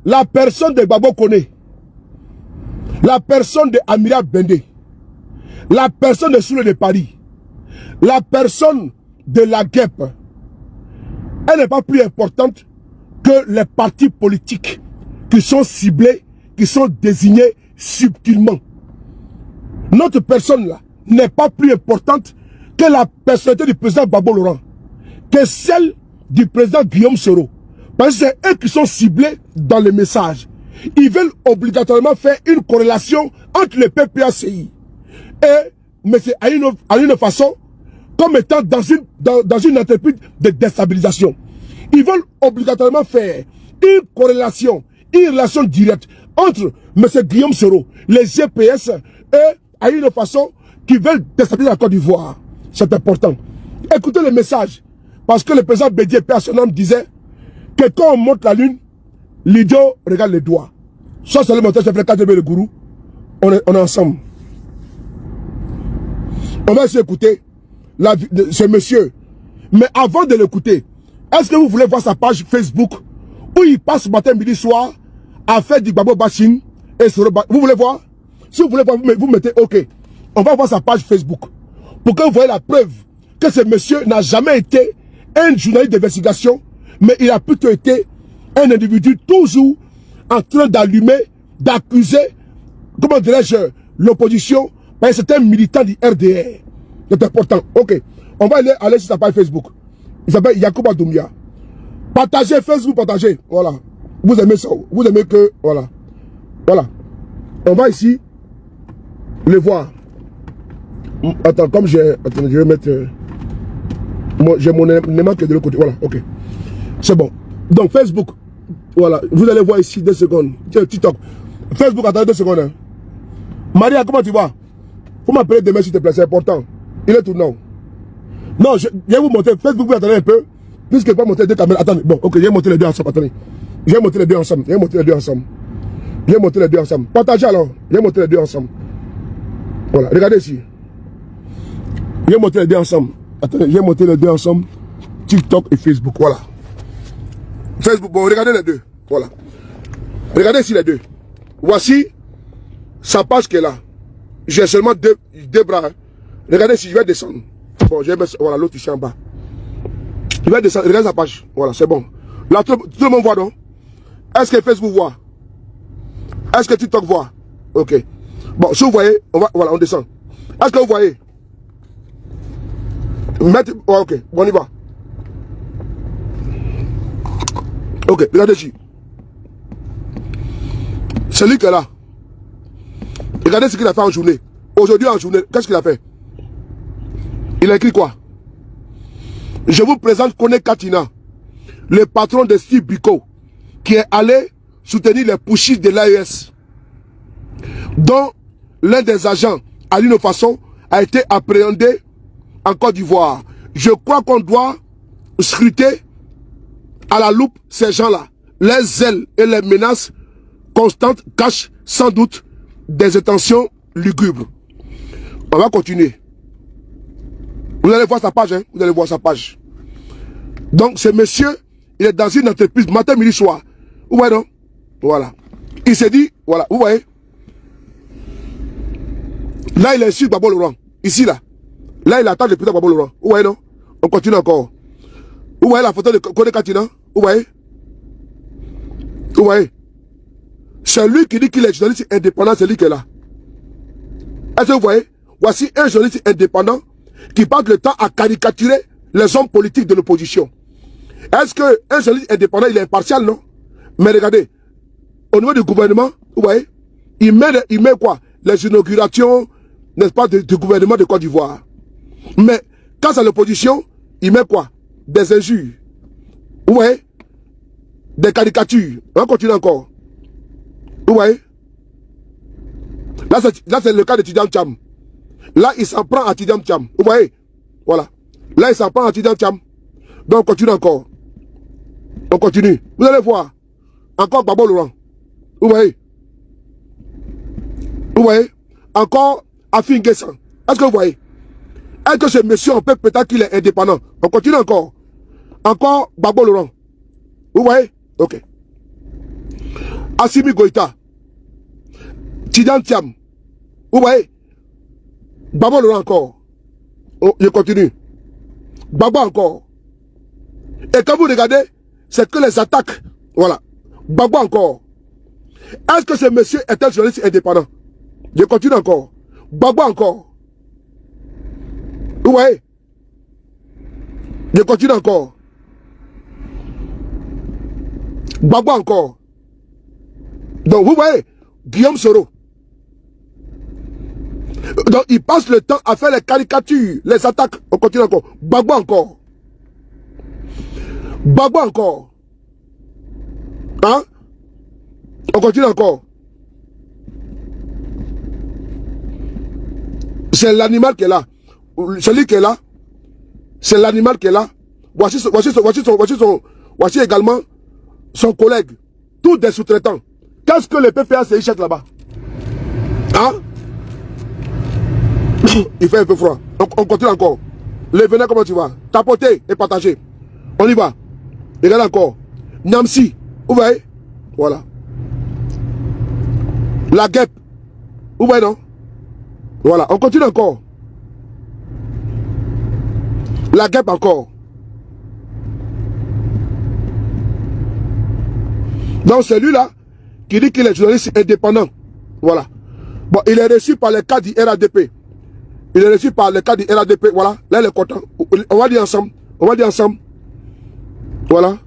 la personne de Babo Koné, la personne de Amira Bendé, la personne de Soule de Paris, la personne de la guêpe, elle n'est pas plus importante que les partis politiques qui sont ciblés, qui sont désignés subtilement. Notre personne là n'est pas plus importante que la personnalité du président Babo Laurent, que celle du président Guillaume Soro. Parce que c'est eux qui sont ciblés dans les messages. Ils veulent obligatoirement faire une corrélation entre le PPACI et M. Aline Façon comme étant dans une entreprise de déstabilisation. Ils veulent obligatoirement faire une corrélation, une relation directe entre M. Guillaume Soro, les GPS et Aline Façon qui veulent déstabiliser la Côte d'Ivoire. C'est important. Écoutez le message. Parce que le président Bédié, Père son homme, disait que quand on monte la lune, l'idiot regarde les doigts. Ça, c'est le moteur, c'est le 4 le gourou. On est ensemble. On va essayer d'écouter ce monsieur. Mais avant de l'écouter, est-ce que vous voulez voir sa page Facebook où il passe matin, midi, soir à faire du babo bashing et vous voulez voir? Si vous voulez voir, vous mettez OK. On va voir sa page Facebook pour que vous voyez la preuve que ce monsieur n'a jamais été un journaliste d'investigation, mais il a plutôt été un individu toujours en train d'allumer, d'accuser, comment dirais-je, l'opposition, parce que c'est un militant du RDR. C'est important. OK. On va aller sur sa page Facebook. Il s'appelle Yacouba Doumbia. Partagez Facebook, partagez. Voilà. Vous aimez ça. Vous aimez que... Voilà. Voilà. On va ici le voir. Attends, comme j'ai... Attends, je vais mettre... j'ai mon élément qui est de l'autre côté. Voilà, ok. C'est bon. Donc, Facebook. Voilà. Vous allez voir ici 2 secondes. Tiens, TikTok. Facebook, attendez 2 secondes. Hein. Maria, comment tu vas? Faut m'appeler demain s'il te plaît, c'est important. Il est tout non. Non, je vais vous montrer. Facebook, vous attendez un peu. Puisque je ne vais pas monter 2 caméras. Attendez. Bon, ok, je vais monter les 2 ensemble. Attendez. Je vais monter les 2 ensemble. Je vais monter les 2 ensemble. Je vais monter les 2 ensemble. Partagez alors. Je vais monter les 2 ensemble. Voilà. Regardez ici. Je vais monter les 2 ensemble. Attendez, je vais monter les 2 ensemble. TikTok et Facebook. Voilà. Facebook, bon, regardez les 2. Voilà. Regardez ici les 2. Voici sa page qui est là. J'ai seulement deux bras. Hein. Regardez si je vais descendre. Bon, je vais mettre, voilà, l'autre ici en bas. Je vais descendre, regarde sa page. Voilà, c'est bon. Là, tout le monde voit, non? Est-ce que Facebook voit? Est-ce que TikTok voit? Ok. Bon, si vous voyez, voilà, on descend. Est-ce que vous voyez? Mettez, oh, ok, bon, on y va. Ok, regardez ici. Celui qui est là. Regardez ce qu'il a fait en journée. Aujourd'hui en journée, qu'est-ce qu'il a fait? Il a écrit quoi? Je vous présente Kone Katina, le patron de Steve Biko, qui est allé soutenir les pushistes de l'AES, dont l'un des agents, Alino Fasson, a été appréhendé en Côte d'Ivoire. Je crois qu'on doit scruter à la loupe ces gens-là. Les ailes et les menaces constantes cachent sans doute des intentions lugubres. On va continuer. Vous allez voir sa page, hein? Vous allez voir sa page. Donc, ce monsieur, il est dans une entreprise, matin, midi, soir. Vous voyez, non? Voilà. Il s'est dit, voilà, vous voyez? Là, il est sur Babo Laurent. Ici, là. Là, il attend le président Babo Laurent. Vous voyez, non? On continue encore. Vous voyez la photo de Kone Katina? Vous voyez? Vous voyez? C'est lui qui dit qu'il est journaliste indépendant, c'est lui qui est là. Est-ce que vous voyez? Voici un journaliste indépendant qui passe le temps à caricaturer les hommes politiques de l'opposition. Est-ce qu'un journaliste indépendant, il est impartial, non? Mais regardez, au niveau du gouvernement, vous voyez, il met quoi? Les inaugurations, n'est-ce pas, du gouvernement de Côte d'Ivoire. Mais quand c'est l'opposition, il met quoi? Des injures. Vous voyez? Des caricatures. On continue encore. Vous voyez? Là, c'est le cas de Tidjam Tcham. Là, il s'en prend à Tidjam Tcham. Vous voyez? Voilà. Là, il s'en prend à Tidjam Tcham. Donc, on continue encore. On continue. Vous allez voir. Encore Babo Laurent. Vous voyez? Vous voyez? Encore Afin Guessan. Est-ce que vous voyez? Est-ce que ce monsieur, on peut peut-être qu'il est indépendant? On continue encore. Encore Babo Laurent. Vous voyez? Ok. Assimi Goïta. Tidjam Tcham. Vous voyez? Babo Laurent encore. Oh, je continue. Babo encore. Et quand vous regardez, c'est que les attaques. Voilà. Babo encore. Est-ce que ce monsieur est un journaliste indépendant? Je continue encore. Babo encore. Vous voyez? Je continue encore. Babo encore. Donc vous voyez, Guillaume Soro. Donc il passe le temps à faire les caricatures, les attaques. On continue encore. Babo encore. Babo encore. Hein? On continue encore. C'est l'animal qui est là. Celui qui est là. C'est l'animal qui est là. Voici également son collègue. Tous des sous-traitants. Qu'est-ce que le PPA se cherche là-bas? Hein? Il fait un peu froid. On continue encore. Les venez, comment tu vas? Tapoter et partager. On y va. Regardez encore. Namsi. Vous voyez? Voilà. La guêpe. Vous voyez, non? Voilà. On continue encore. La guêpe encore. Donc celui-là, qui dit qu'il est journaliste indépendant. Voilà. Bon, il est reçu par le cas du RADP. Il est reçu par le cas du RADP. Voilà. Là, il est content. On va dire ensemble. On va dire ensemble. Voilà.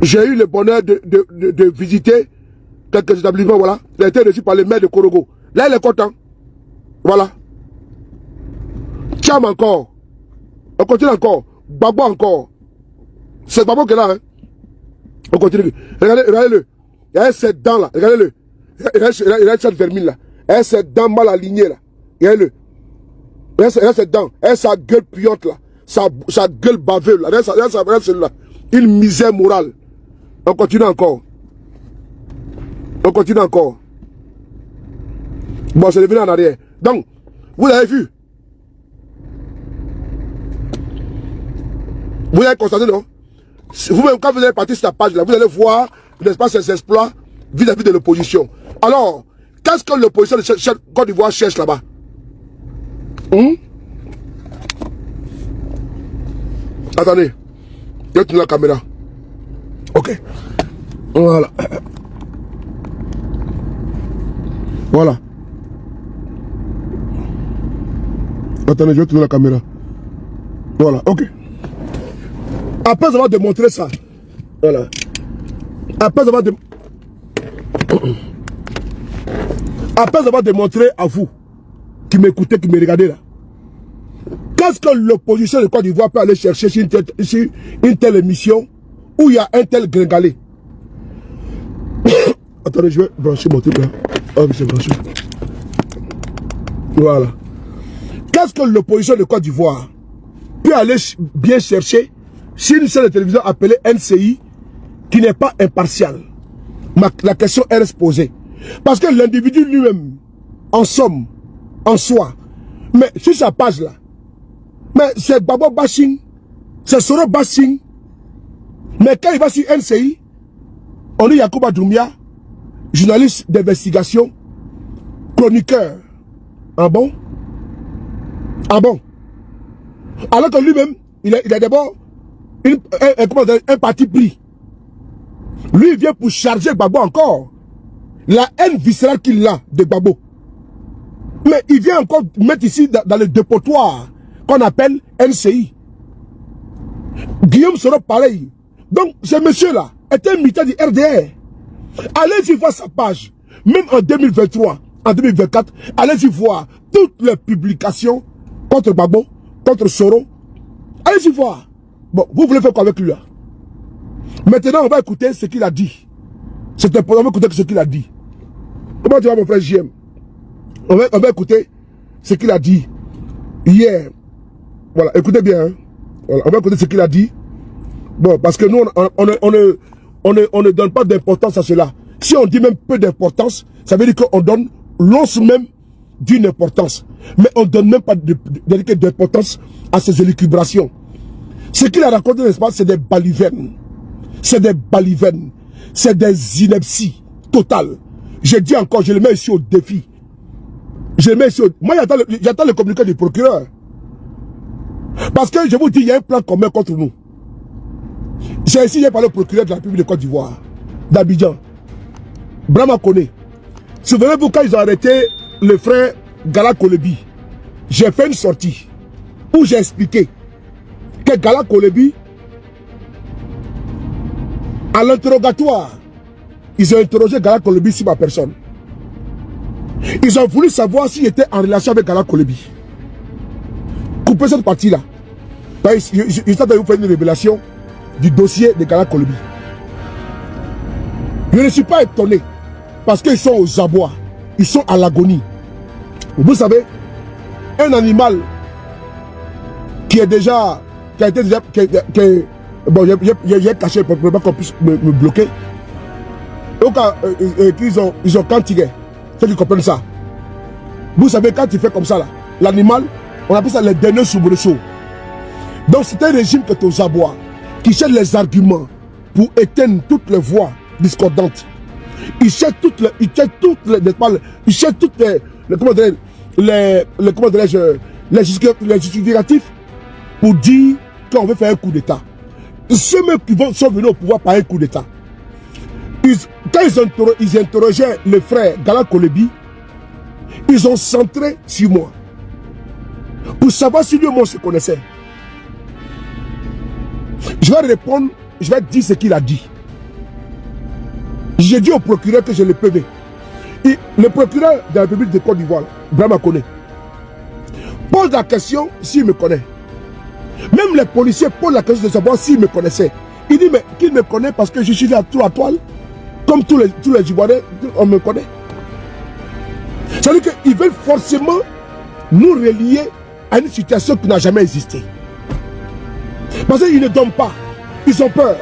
J'ai eu le bonheur de visiter quelques établissements. Voilà. Il a été reçu par le maire de Korogo. Là, il est content. Voilà. Tcham encore. On continue encore. Babo encore. C'est Babo qui est là. Hein. On continue. Regardez-le. Il y a cette dent là. Regardez-le. Il y a cette vermine là. Il y a cette dent mal alignée là. Regardez-le. Il y a cette dent. Il y a sa gueule puante là. Sa gueule baveuse là. Regarde celui-là. Une misère morale. On continue encore. On continue encore. Bon, c'est revenu en arrière. Donc, vous avez vu. Vous avez constaté, non? Vous-même, quand vous allez partir sur la page là, vous allez voir, n'est-ce pas, ces exploits vis-à-vis de l'opposition. Alors, qu'est-ce que l'opposition de Côte d'Ivoire cherche là-bas? Attendez. Je tourne la caméra. Ok. Voilà. Voilà. Attendez, je vais tourner la caméra. Voilà, ok. Après avoir démontré ça, voilà. Après avoir démontré à vous, qui m'écoutez, qui me regardez là, qu'est-ce que l'opposition de Côte d'Ivoire peut aller chercher sur une telle émission où il y a un tel gringalé? Attendez, je vais brancher mon truc là. Ah oui, c'est branché. Voilà. Qu'est-ce que l'opposition de Côte d'Ivoire peut aller bien chercher sur une chaîne de télévision appelée NCI qui n'est pas impartiale? La question est posée. Parce que l'individu lui-même, en somme, en soi, mais sur sa page là, mais c'est Babo bashing, c'est Soro bashing. Mais quand il va sur NCI, on dit Yacouba Doumbia, journaliste d'investigation, chroniqueur. Ah bon? Ah bon? Alors que lui-même, il a d'abord un parti pris. Lui, il vient pour charger Gbagbo encore. La haine viscérale qu'il a de Gbagbo. Mais il vient encore mettre ici dans le dépotoir qu'on appelle NCI. Guillaume Soro pareil. Donc, ce monsieur-là était un militant du RDR. Allez-y voir sa page. Même en 2023, en 2024, allez-y voir toutes les publications contre Gbagbo, contre Soro. Allez-y voir. Bon, vous voulez faire quoi avec lui là? Maintenant, on va écouter ce qu'il a dit. C'est important, on va écouter ce qu'il a dit. Comment tu vas, mon frère JM? On va écouter ce qu'il a dit hier. Voilà, écoutez bien. Hein. Voilà, on va écouter ce qu'il a dit. Bon, parce que nous, on ne donne pas d'importance à cela. Si on dit même peu d'importance, ça veut dire qu'on donne l'once même d'une importance. Mais on ne donne même pas d'importance à ces élucubrations. Ce qu'il a raconté, n'est-ce pas, c'est des balivernes. C'est des balivernes. C'est des inepties totales. Je dis encore, je le mets ici au défi. Je le mets ici au... Moi, j'attends le communiqué du procureur. Parce que je vous dis, il y a un plan commun contre nous. J'ai essayé de parler au procureur de la République de Côte d'Ivoire, d'Abidjan, Brahma Kone. Souvenez-vous quand ils ont arrêté le frère Gala Kolebi, j'ai fait une sortie où j'ai expliqué que Gala Kolebi, à l'interrogatoire, ils ont interrogé Gala Kolebi sur ma personne. Ils ont voulu savoir s'il était en relation avec Gala Kolebi. Coupez cette partie-là. Ils sont de vous faire une révélation du dossier de Gala Kolebi. Je ne suis pas étonné parce qu'ils sont aux abois, ils sont à l'agonie. Vous savez, un animal qui est déjà, qui a été déjà, bon, j'ai caché pour pas qu'on puisse me bloquer. Donc, ils ont quantigué. Ceux qui comprennent ça. Vous savez, quand tu fais comme ça, là, l'animal, on appelle ça les derniers soubresauts. Donc, c'est un régime qui est aux abois, qui cherche les arguments pour éteindre toutes les voix discordantes. Il cherche toutes les, les justificatifs pour dire qu'on veut faire un coup d'État. Ceux mêmes qui sont venus au pouvoir par un coup d'État. Quand ils interrogeaient le frère Gala Kolebi, ils ont centré sur moi. Pour savoir si lui et moi se connaissaient. Je vais répondre, je vais dire ce qu'il a dit. J'ai dit au procureur que j'ai le PV. Et le procureur de la République de Côte d'Ivoire, Brahma Kone, pose la question s'il me connaît. Même les policiers posent la question de savoir s'il me connaissait. Il dit mais qu'il me connaît parce que je suis à tout la toile. Comme tous les Ivoiriens, on me connaît. C'est-à-dire qu'ils veulent forcément nous relier à une situation qui n'a jamais existé. Parce qu'ils ne dorment pas. Ils ont peur.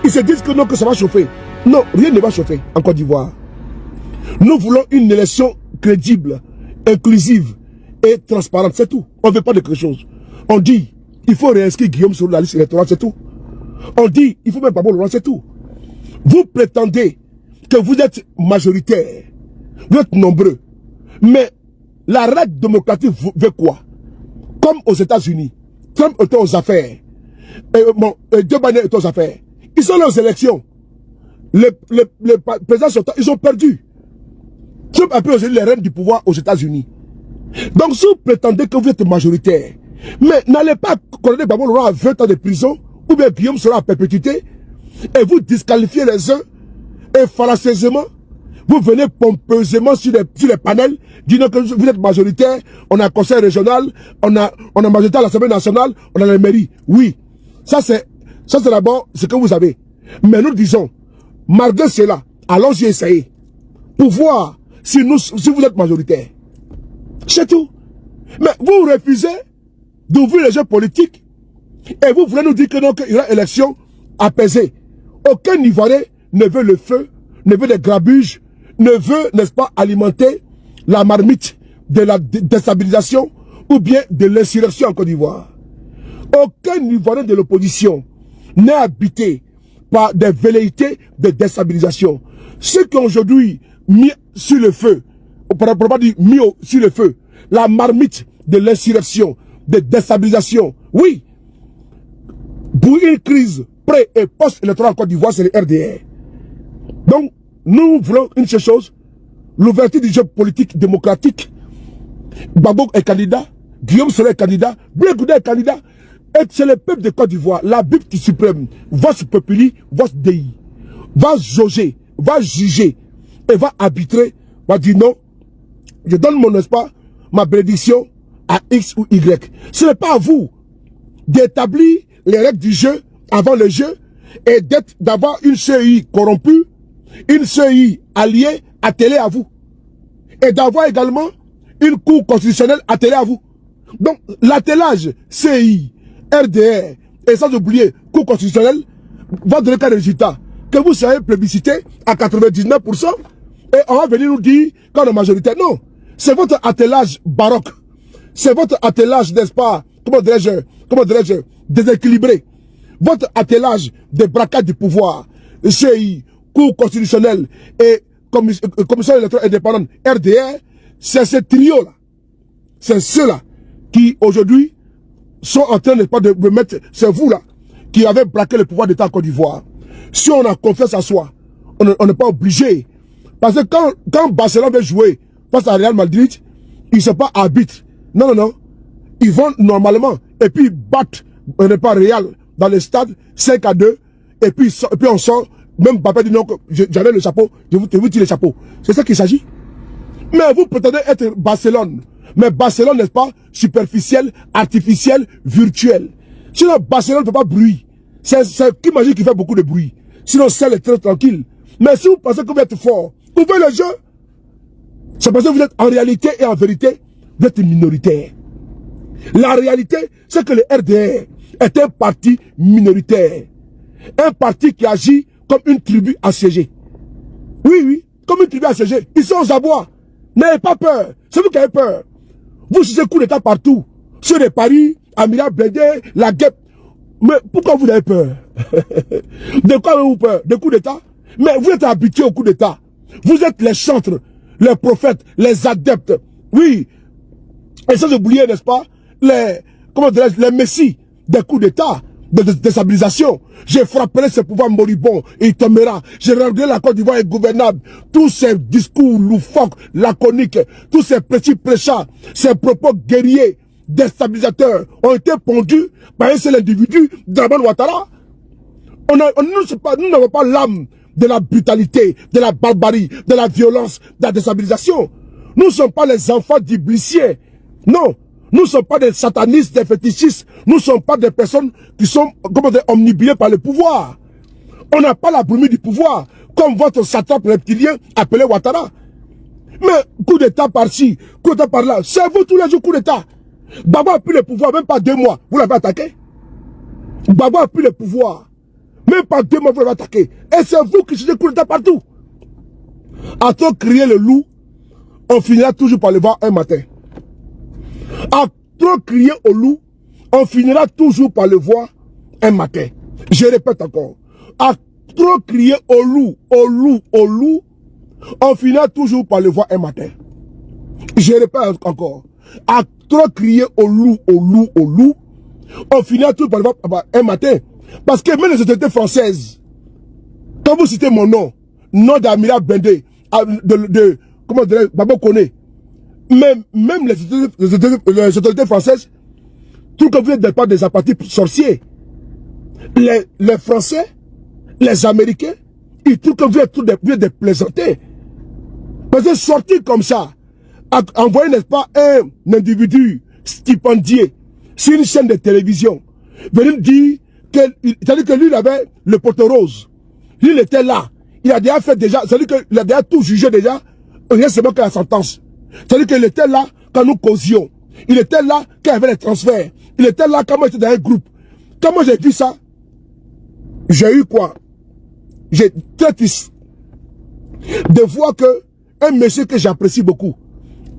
Ils se disent que non, que ça va chauffer. Non, rien ne va chauffer en Côte d'Ivoire. Nous voulons une élection crédible, inclusive et transparente. C'est tout. On ne veut pas de quelque chose. On dit, il faut réinscrire Guillaume sur la liste électorale, c'est tout. On dit, il faut mettre Gbagbo Laurent, c'est tout. Vous prétendez que vous êtes majoritaire. Vous êtes nombreux. Mais la règle démocratique veut quoi? Comme aux États-Unis, Trump était aux affaires. Djebane et aux affaires. Ils sont aux élections. Les présidents sortants, ils ont perdu. Trump a pris aujourd'hui les rênes du pouvoir aux États-Unis. Donc, si vous prétendez que vous êtes majoritaire, mais n'allez pas condamner Gbagbo Laurent à 20 ans de prison, ou bien Guillaume sera à perpétuité, et vous disqualifiez les uns, et falacieusement, vous venez pompeusement sur les panels, disant que vous êtes majoritaire, on a un conseil régional, on a majorité à l'Assemblée nationale, on a la mairie. Oui, ça c'est d'abord ce que vous avez. Mais nous disons, malgré cela, allons-y essayer, pour voir si vous êtes majoritaire. C'est tout. Mais vous refusez d'ouvrir les jeux politiques et vous voulez nous dire que non, qu'il y aura élection apaisée. Aucun Ivoirien ne veut le feu, ne veut des grabuges, ne veut, n'est-ce pas, alimenter la marmite de la déstabilisation ou bien de l'insurrection en Côte d'Ivoire. Aucun Ivoirien de l'opposition n'est habité par des velléités de déstabilisation. Ceux qui ont aujourd'hui mis sur le feu, probablement dit mis sur le feu, la marmite de l'insurrection, de déstabilisation, oui, pour une crise pré- et post-électorale en Côte d'Ivoire, c'est le RDR. Donc, nous voulons une seule chose, l'ouverture du jeu politique démocratique. Gbagbo est candidat, Guillaume Soro est candidat, Blé Goudé est candidat, et c'est le peuple de Côte d'Ivoire, la Bible qui suprême, vox populi, vox dei, va jauger, va juger, et va arbitrer, va dire non, je donne mon espoir, ma bénédiction à X ou Y. Ce n'est pas à vous d'établir les règles du jeu avant le jeu et d'avoir une CEI corrompue, une CEI alliée attelée à vous. Et d'avoir également une cour constitutionnelle attelée à vous. Donc l'attelage CEI, RDR et sans oublier cour constitutionnelle va donner quel résultat? Que vous serez plébiscité à 99% et on va venir nous dire qu'on est majoritaire. Non, c'est votre attelage baroque. C'est votre attelage, n'est-ce pas, comment dirais-je, déséquilibré. Votre attelage de braquage du pouvoir, CI, Cour constitutionnelle et Commission électorale indépendante, RDR, c'est ce trio-là. C'est ceux-là qui, aujourd'hui, sont en train, n'est-ce pas, de remettre, c'est vous-là, qui avez braqué le pouvoir d'État en Côte d'Ivoire. Si on a confiance en soi, on n'est pas obligé. Parce que quand Barcelone veut jouer face à Real Madrid, ils ne sont pas arbitres. Non, non, non. Ils vont normalement, et puis ils battent, on n'est pas Real, dans le stade, 5-2, et puis on sort, même Mbappé dit non, j'avais le chapeau, je vous tire le chapeau. C'est ça qu'il s'agit. Mais vous prétendez être Barcelone. Mais Barcelone, n'est-ce pas, superficiel, artificiel, virtuel. Sinon, Barcelone ne fait pas bruit. C'est qu'imagine qui fait beaucoup de bruit. Sinon, c'est très tranquille. Mais si vous pensez que vous êtes fort, ouvrez le jeu. C'est parce que vous êtes en réalité et en vérité, vous êtes minoritaire. La réalité, c'est que le RDR est un parti minoritaire. Un parti qui agit comme une tribu assiégée. Oui, oui, comme une tribu assiégée. Ils sont aux abois. N'ayez pas peur. C'est vous qui avez peur. Vous cherchez coup d'état partout. Sur les paris, Amira Blédé, la guêpe. Mais pourquoi vous avez peur? De quoi avez-vous peur? De coups d'état? Mais vous êtes habitués au coup d'état. Vous êtes les chantres, les prophètes, les adeptes. Oui. Et sans oublier, n'est-ce pas, les messies des coups d'état, de déstabilisation. Je frapperai ce pouvoir moribond et il tombera. Je rendrai la Côte d'Ivoire ingouvernable. Tous ces discours loufoques, laconiques, tous ces petits prêchats, ces propos guerriers, déstabilisateurs ont été pondus par un seul individu, Dramane Ouattara. Nous n'avons pas l'âme de la brutalité, de la barbarie, de la violence, de la déstabilisation. Nous ne sommes pas les enfants d'ibliciens. Non. Nous ne sommes pas des satanistes, des fétichistes. Nous ne sommes pas des personnes qui sont omnibulées par le pouvoir. On n'a pas la brume du pouvoir, comme votre satrape reptilien appelé Ouattara. Mais coup d'état par-ci, coup d'état par-là, c'est vous tous les jours coup d'état. Gbagbo a pris le pouvoir, même pas 2 mois, vous l'avez attaqué. Gbagbo a pris le pouvoir, même pas 2 mois, vous l'avez attaqué. Et c'est vous qui cherchez coup d'état partout. À trop crier le loup, on finira toujours par le voir un matin. À trop crier au loup, on finira toujours par le voir un matin. Je répète encore. À trop crier au loup, on finira toujours par le voir un matin. Je répète encore. À trop crier au loup, On finit tout par un matin. Parce que même les autorités françaises, quand vous citez mon nom d'Amira Bendé, comment dire, Babo Kone, même les autorités françaises, tout que vous êtes des pas des apathis sorciers. Les Français, les Américains, ils trouvent que vous êtes des plaisantés. Parce que sortir comme ça, envoyer, n'est-ce pas, un individu stipendié sur une chaîne de télévision, venir dire c'est-à-dire que lui, il avait le poteau rose. Lui, il était là. Il a déjà fait déjà, c'est-à-dire qu'il a déjà tout jugé déjà, rien seulement que la sentence. C'est-à-dire qu'il était là quand nous causions. Il était là quand il y avait les transferts. Il était là quand moi j'étais dans un groupe. Quand moi j'ai vu ça, j'ai eu quoi? J'ai très triste de voir que un monsieur que j'apprécie beaucoup,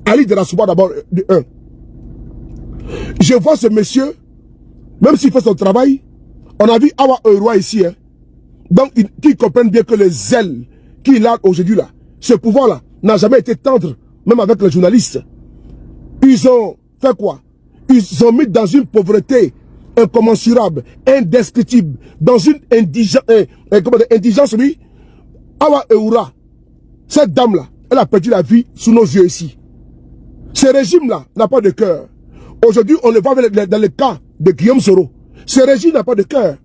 Ali de la Souba d'abord, de 1. Je vois ce monsieur, même s'il fait son travail, on a vu Awa Euroi ici, hein. Donc, qu'ils comprennent bien que les ailes qu'il a aujourd'hui là, ce pouvoir-là, n'a jamais été tendre, même avec les journalistes. Ils ont fait quoi? Ils ont mis dans une pauvreté incommensurable, indescriptible, dans une indigence, oui. Awa Euroi, cette dame-là, elle a perdu la vie sous nos yeux ici. Ce régime-là n'a pas de cœur. Aujourd'hui, on le voit dans le cas de Guillaume Soro. Ce régime n'a pas de cœur.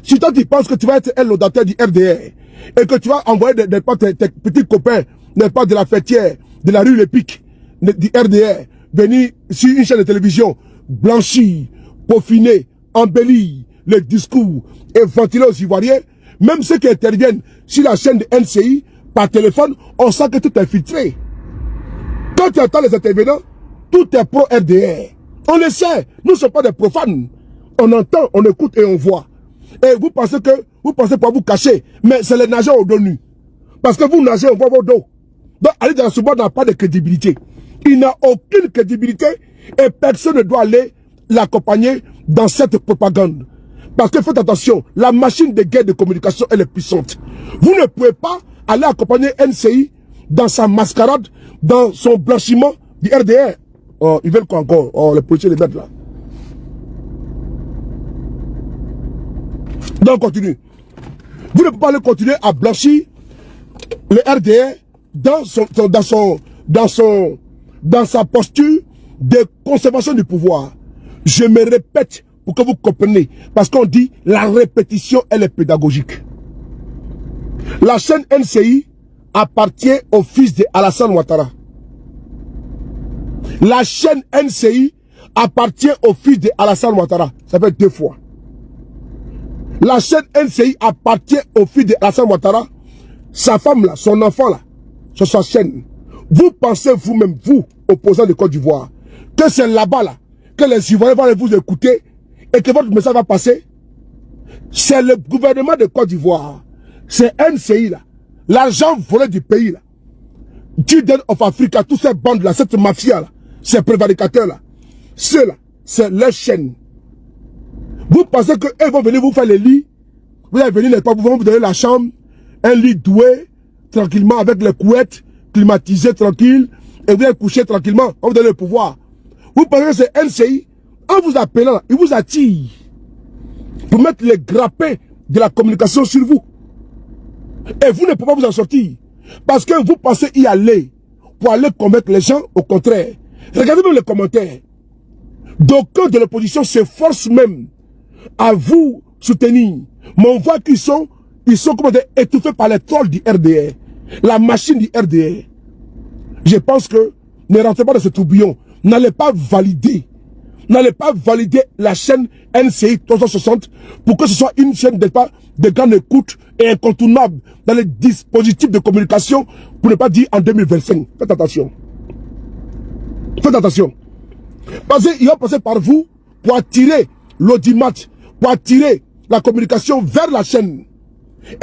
Si toi tu penses que tu vas être un laudateur du RDR et que tu vas envoyer tes petits copains, pas de la fêtière, de la rue Le Pic, du RDR, venir sur une chaîne de télévision, blanchir, peaufiner, embellir les discours et ventiler aux Ivoiriens, même ceux qui interviennent sur la chaîne de NCI par téléphone, on sent que tout est filtré. Quand tu entends les intervenants, tout est pro-RDR. On le sait, nous ne sommes pas des profanes. On entend, on écoute et on voit. Et vous pensez pas vous cacher, mais c'est les nageurs au dos nu. Parce que vous nagez, on voit vos dos. Donc Ali de la Souba n'a pas de crédibilité. Il n'a aucune crédibilité et personne ne doit aller l'accompagner dans cette propagande. Parce que faites attention, la machine de guerre de communication, elle est puissante. Vous ne pouvez pas aller accompagner NCI dans sa mascarade, dans son blanchiment du RDR. Oh, ils veulent quoi encore? Oh, les policiers les mettent là. Donc, on continue. Vous ne pouvez pas aller continuer à blanchir le RDR dans sa posture de conservation du pouvoir. Je me répète pour que vous compreniez. Parce qu'on dit la répétition, elle est pédagogique. La chaîne NCI appartient au fils de Alassane Ouattara. La chaîne NCI appartient au fils de Alassane Ouattara. Ça fait 2 fois. La chaîne NCI appartient au fils de Alassane Ouattara. Sa femme là, son enfant là, sur sa chaîne. Vous pensez vous-même, vous, opposants de Côte d'Ivoire, que c'est là-bas là, que les Ivoiriens vont vous écouter et que votre message va passer? C'est le gouvernement de Côte d'Ivoire. C'est NCI là. L'argent volé du pays là. Children of Africa, tous ces bandes là, cette mafia là, ces prévaricateurs là. Ceux-là, c'est leur chaîne. Vous pensez qu'eux vont venir vous faire les lits? Vous allez venir, vous vont vous donner la chambre, un lit doué, tranquillement, avec les couettes, climatisées, tranquille, et vous allez coucher tranquillement, on vous donne le pouvoir. Vous pensez que c'est NCI? En vous appelant, ils vous attirent pour mettre les grappins de la communication sur vous. Et vous ne pouvez pas vous en sortir. Parce que vous pensez y aller pour aller convaincre les gens, au contraire. Regardez dans les commentaires. D'aucuns de l'opposition s'efforcent même à vous soutenir. Mais on voit qu'ils sont comment dire, étouffés par les trolls du RDR. La machine du RDR. Je pense que ne rentrez pas dans ce tourbillon. N'allez pas valider. N'allez pas valider la chaîne NCI 360 pour que ce soit une chaîne de grande écoute et incontournable dans les dispositifs de communication, pour ne pas dire en 2025. Faites attention. Faites attention. Parce qu'ils vont passer par vous pour attirer l'audimat, pour attirer la communication vers la chaîne.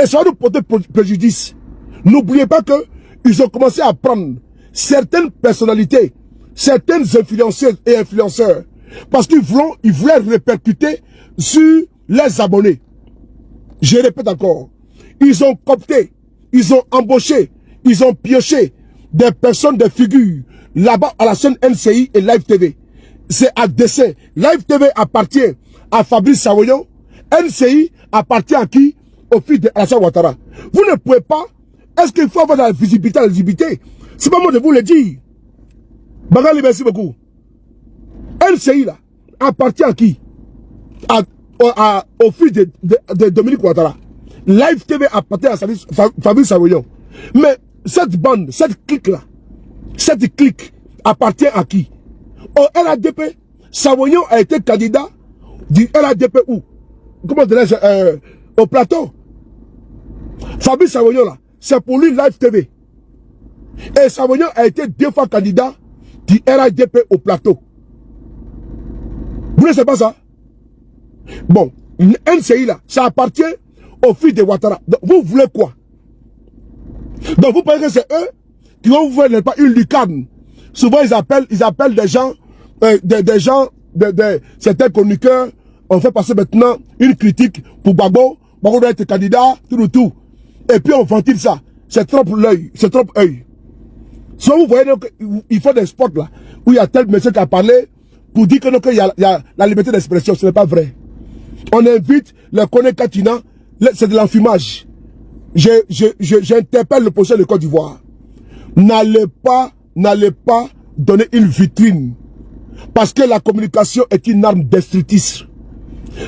Et ça va nous porter préjudice. N'oubliez pas qu'ils ont commencé à prendre certaines personnalités, certaines influenceuses et influenceurs, parce qu'ils voulaient répercuter sur les abonnés. Je répète encore. Ils ont coopté, ils ont embauché, ils ont pioché des personnes, des figures, là-bas à la chaîne NCI et Live TV. C'est à décès. Live TV appartient à Fabrice Savoyon. NCI appartient à qui? Au fils de Alassane Ouattara. Vous ne pouvez pas. Est-ce qu'il faut avoir de la visibilité, la visibilité? C'est pas moi de vous le dire. Bagali, merci beaucoup. NCI là appartient à qui? Au fils de Dominique Ouattara. Live TV appartient à Fabrice Savoyon. Mais cette bande, cette clique là, cette clique appartient à qui? Au RADP. Savoyon a été candidat du RADP où? Comment dirais-je, au plateau. Fabrice Savoyon là, c'est pour lui Live TV. Et Savoyon a été 2 fois candidat du RADP au plateau. Vous ne savez pas ça? Bon, NCI là, ça appartient au fils de Ouattara. Donc, vous voulez quoi? Donc vous pensez que c'est eux qui vont vous faire pas une lucarne. Souvent ils appellent des gens, certains chroniqueurs ont fait passer maintenant une critique pour Gbagbo. Gbagbo doit être candidat, tout. Et puis on ventile ça. C'est trop l'œil, c'est trop œil. Soit vous voyez il faut des spots là, où il y a tel monsieur qui a parlé pour dire que il y a la liberté d'expression. Ce n'est pas vrai. On invite le Koné Katina, c'est de l'enfumage. J'interpelle le projet de Côte d'Ivoire. N'allez pas donner une vitrine. Parce que la communication est une arme destructrice.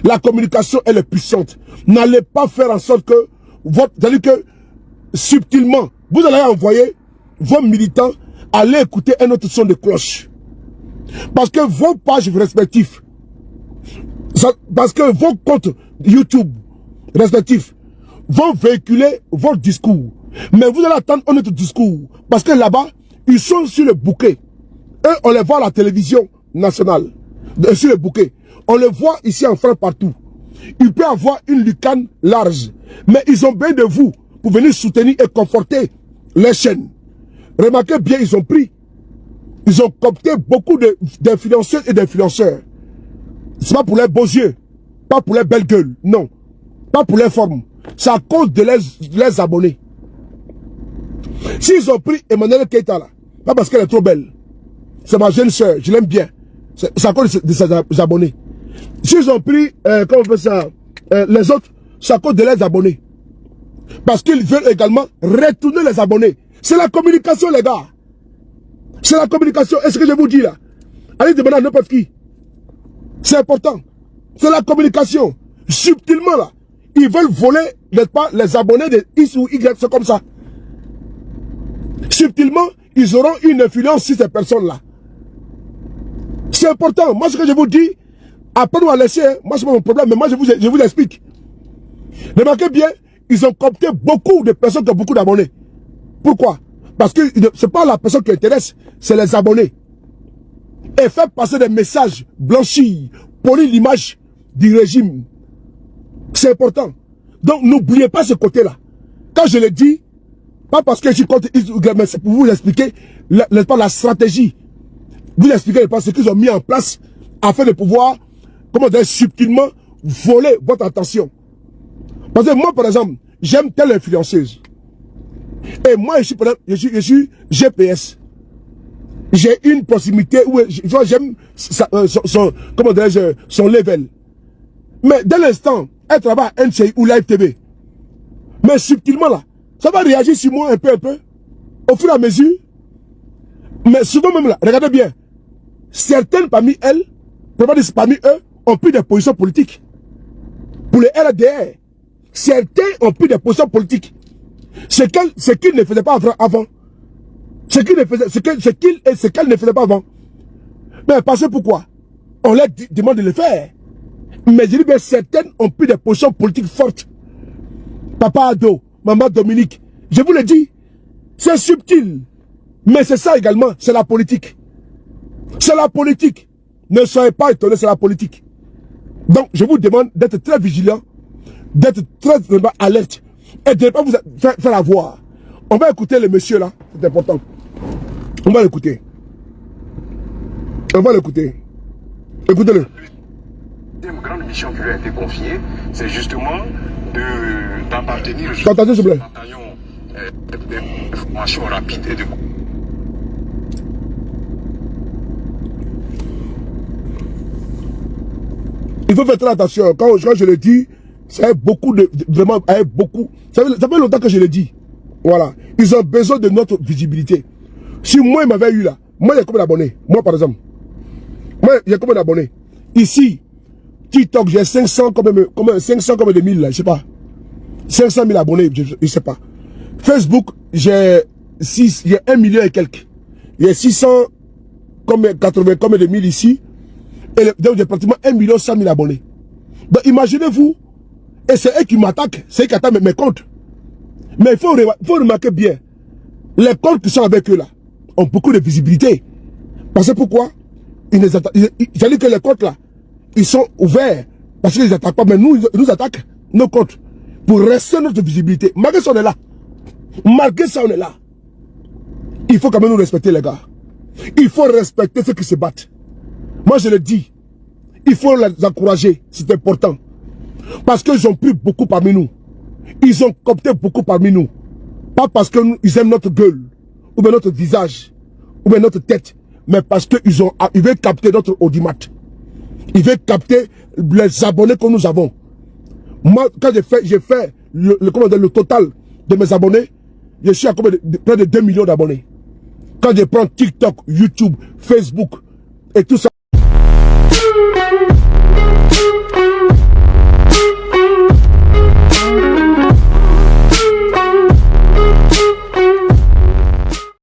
La communication, elle est puissante. N'allez pas faire en sorte que, c'est-à-dire que, subtilement, vous allez envoyer vos militants aller écouter un autre son de cloche. Parce que vos pages respectives, parce que vos comptes YouTube respectifs vont véhiculer votre discours. Mais vous allez attendre un autre discours. Parce que là-bas, ils sont sur le bouquet. Eux, on les voit à la télévision nationale. Sur le bouquet. On les voit ici en France partout. Il peut avoir une lucarne large. Mais ils ont besoin de vous pour venir soutenir et conforter les chaînes. Remarquez bien, ils ont coopté beaucoup d'influenceurs et d'influenceurs. C'est pas pour les beaux yeux. Pas pour les belles gueules. Non. Pas pour les formes. C'est à cause de les abonnés. S'ils ont pris Emmanuel Keita là, pas parce qu'elle est trop belle. C'est ma jeune soeur, je l'aime bien. C'est à cause de ses abonnés. S'ils ont pris, comment on appelle ça, les autres, c'est à cause de les abonnés. Parce qu'ils veulent également retourner les abonnés. C'est la communication, les gars. C'est la communication. Est-ce que je vous dis là? Allez demander à n'importe qui. C'est important. C'est la communication. Subtilement là. Ils veulent voler, n'est-ce pas, les abonnés de X ou Y, c'est comme ça. Subtilement, ils auront une influence sur ces personnes-là. C'est important. Moi, ce que je vous dis, après nous à laisser, moi, c'est pas mon problème, mais moi, je vous explique. Remarquez bien, ils ont coopté beaucoup de personnes qui ont beaucoup d'abonnés. Pourquoi? Parce que ce n'est pas la personne qui intéresse, c'est les abonnés. Et faire passer des messages blanchis, polir l'image du régime. C'est important. Donc, n'oubliez pas ce côté-là. Quand je le dis, pas parce que je suis contre Israël, mais c'est pour vous expliquer la stratégie. Vous expliquez ce qu'ils ont mis en place afin de pouvoir, comment dire, subtilement voler votre attention. Parce que moi, par exemple, j'aime telle influenceuse. Et moi, je suis GPS. J'ai une proximité où j'aime comment dirais-je, son level. Mais dès l'instant, elle travaille à NCI ou Live TV. Mais subtilement là, ça va réagir sur moi un peu, au fur et à mesure. Mais souvent même là, regardez bien, certaines parmi elles, parmi eux, ont pris des positions politiques. Pour les RDR, certains ont pris des positions politiques. Ce qu'ils ne faisaient pas avant. Ce qu'elle ne faisait pas avant. Mais parce que pourquoi? On leur demande de le faire. Mais je dis bien, certaines ont pris des positions politiques fortes. Papa Ado, maman Dominique, je vous le dis, c'est subtil. Mais c'est ça également, c'est la politique. C'est la politique. Ne soyez pas étonnés, c'est la politique. Donc, je vous demande d'être très vigilant, d'être très alerte et de ne pas vous faire avoir. On va écouter le monsieur là, c'est important. On va l'écouter. On va l'écouter. Écoutez-le. La deuxième grande mission qui lui a été confiée, c'est justement d'appartenir au bataillon d'information rapide et de... faut faire très attention. Quand je le dis, ça a beaucoup de... Vraiment, beaucoup... Ça fait longtemps que je le dis. Voilà. Ils ont besoin de notre visibilité. Si moi, il m'avait eu là, moi, il y a combien d'abonnés? Moi, par exemple. Moi, il y a combien d'abonnés? Ici, TikTok, j'ai 500 comme de 1000 là, je sais pas. 500 000 abonnés, je sais pas. Facebook, j'ai 1 million et quelques. Il y a 600 comme 80 comme de 1000 ici. Et donc j'ai pratiquement 1 million 100 000 abonnés. Donc imaginez-vous, et c'est eux qui m'attaquent, c'est eux qui attaquent mes comptes. Mais il faut remarquer bien, les comptes qui sont avec eux là, ont beaucoup de visibilité. Parce que pourquoi? C'est-à-dire que les comptes là, ils sont ouverts. Parce qu'ils n'attaquent pas, mais ils nous attaquent, nos comptes. Pour rester notre visibilité. Malgré ça, on est là. Malgré ça, on est là. Il faut quand même nous respecter, les gars. Il faut respecter ceux qui se battent. Moi, je le dis. Il faut les encourager. C'est important. Parce qu'ils ont pris beaucoup parmi nous. Ils ont coopté beaucoup parmi nous. Pas parce qu'ils aiment notre gueule, ou bien notre visage, ou bien notre tête, mais parce qu'ils veulent capter notre audimat. Ils veulent capter les abonnés que nous avons. Moi, quand j'ai fait le total de mes abonnés, je suis à près de 2 millions d'abonnés. Quand je prends TikTok, YouTube, Facebook et tout ça,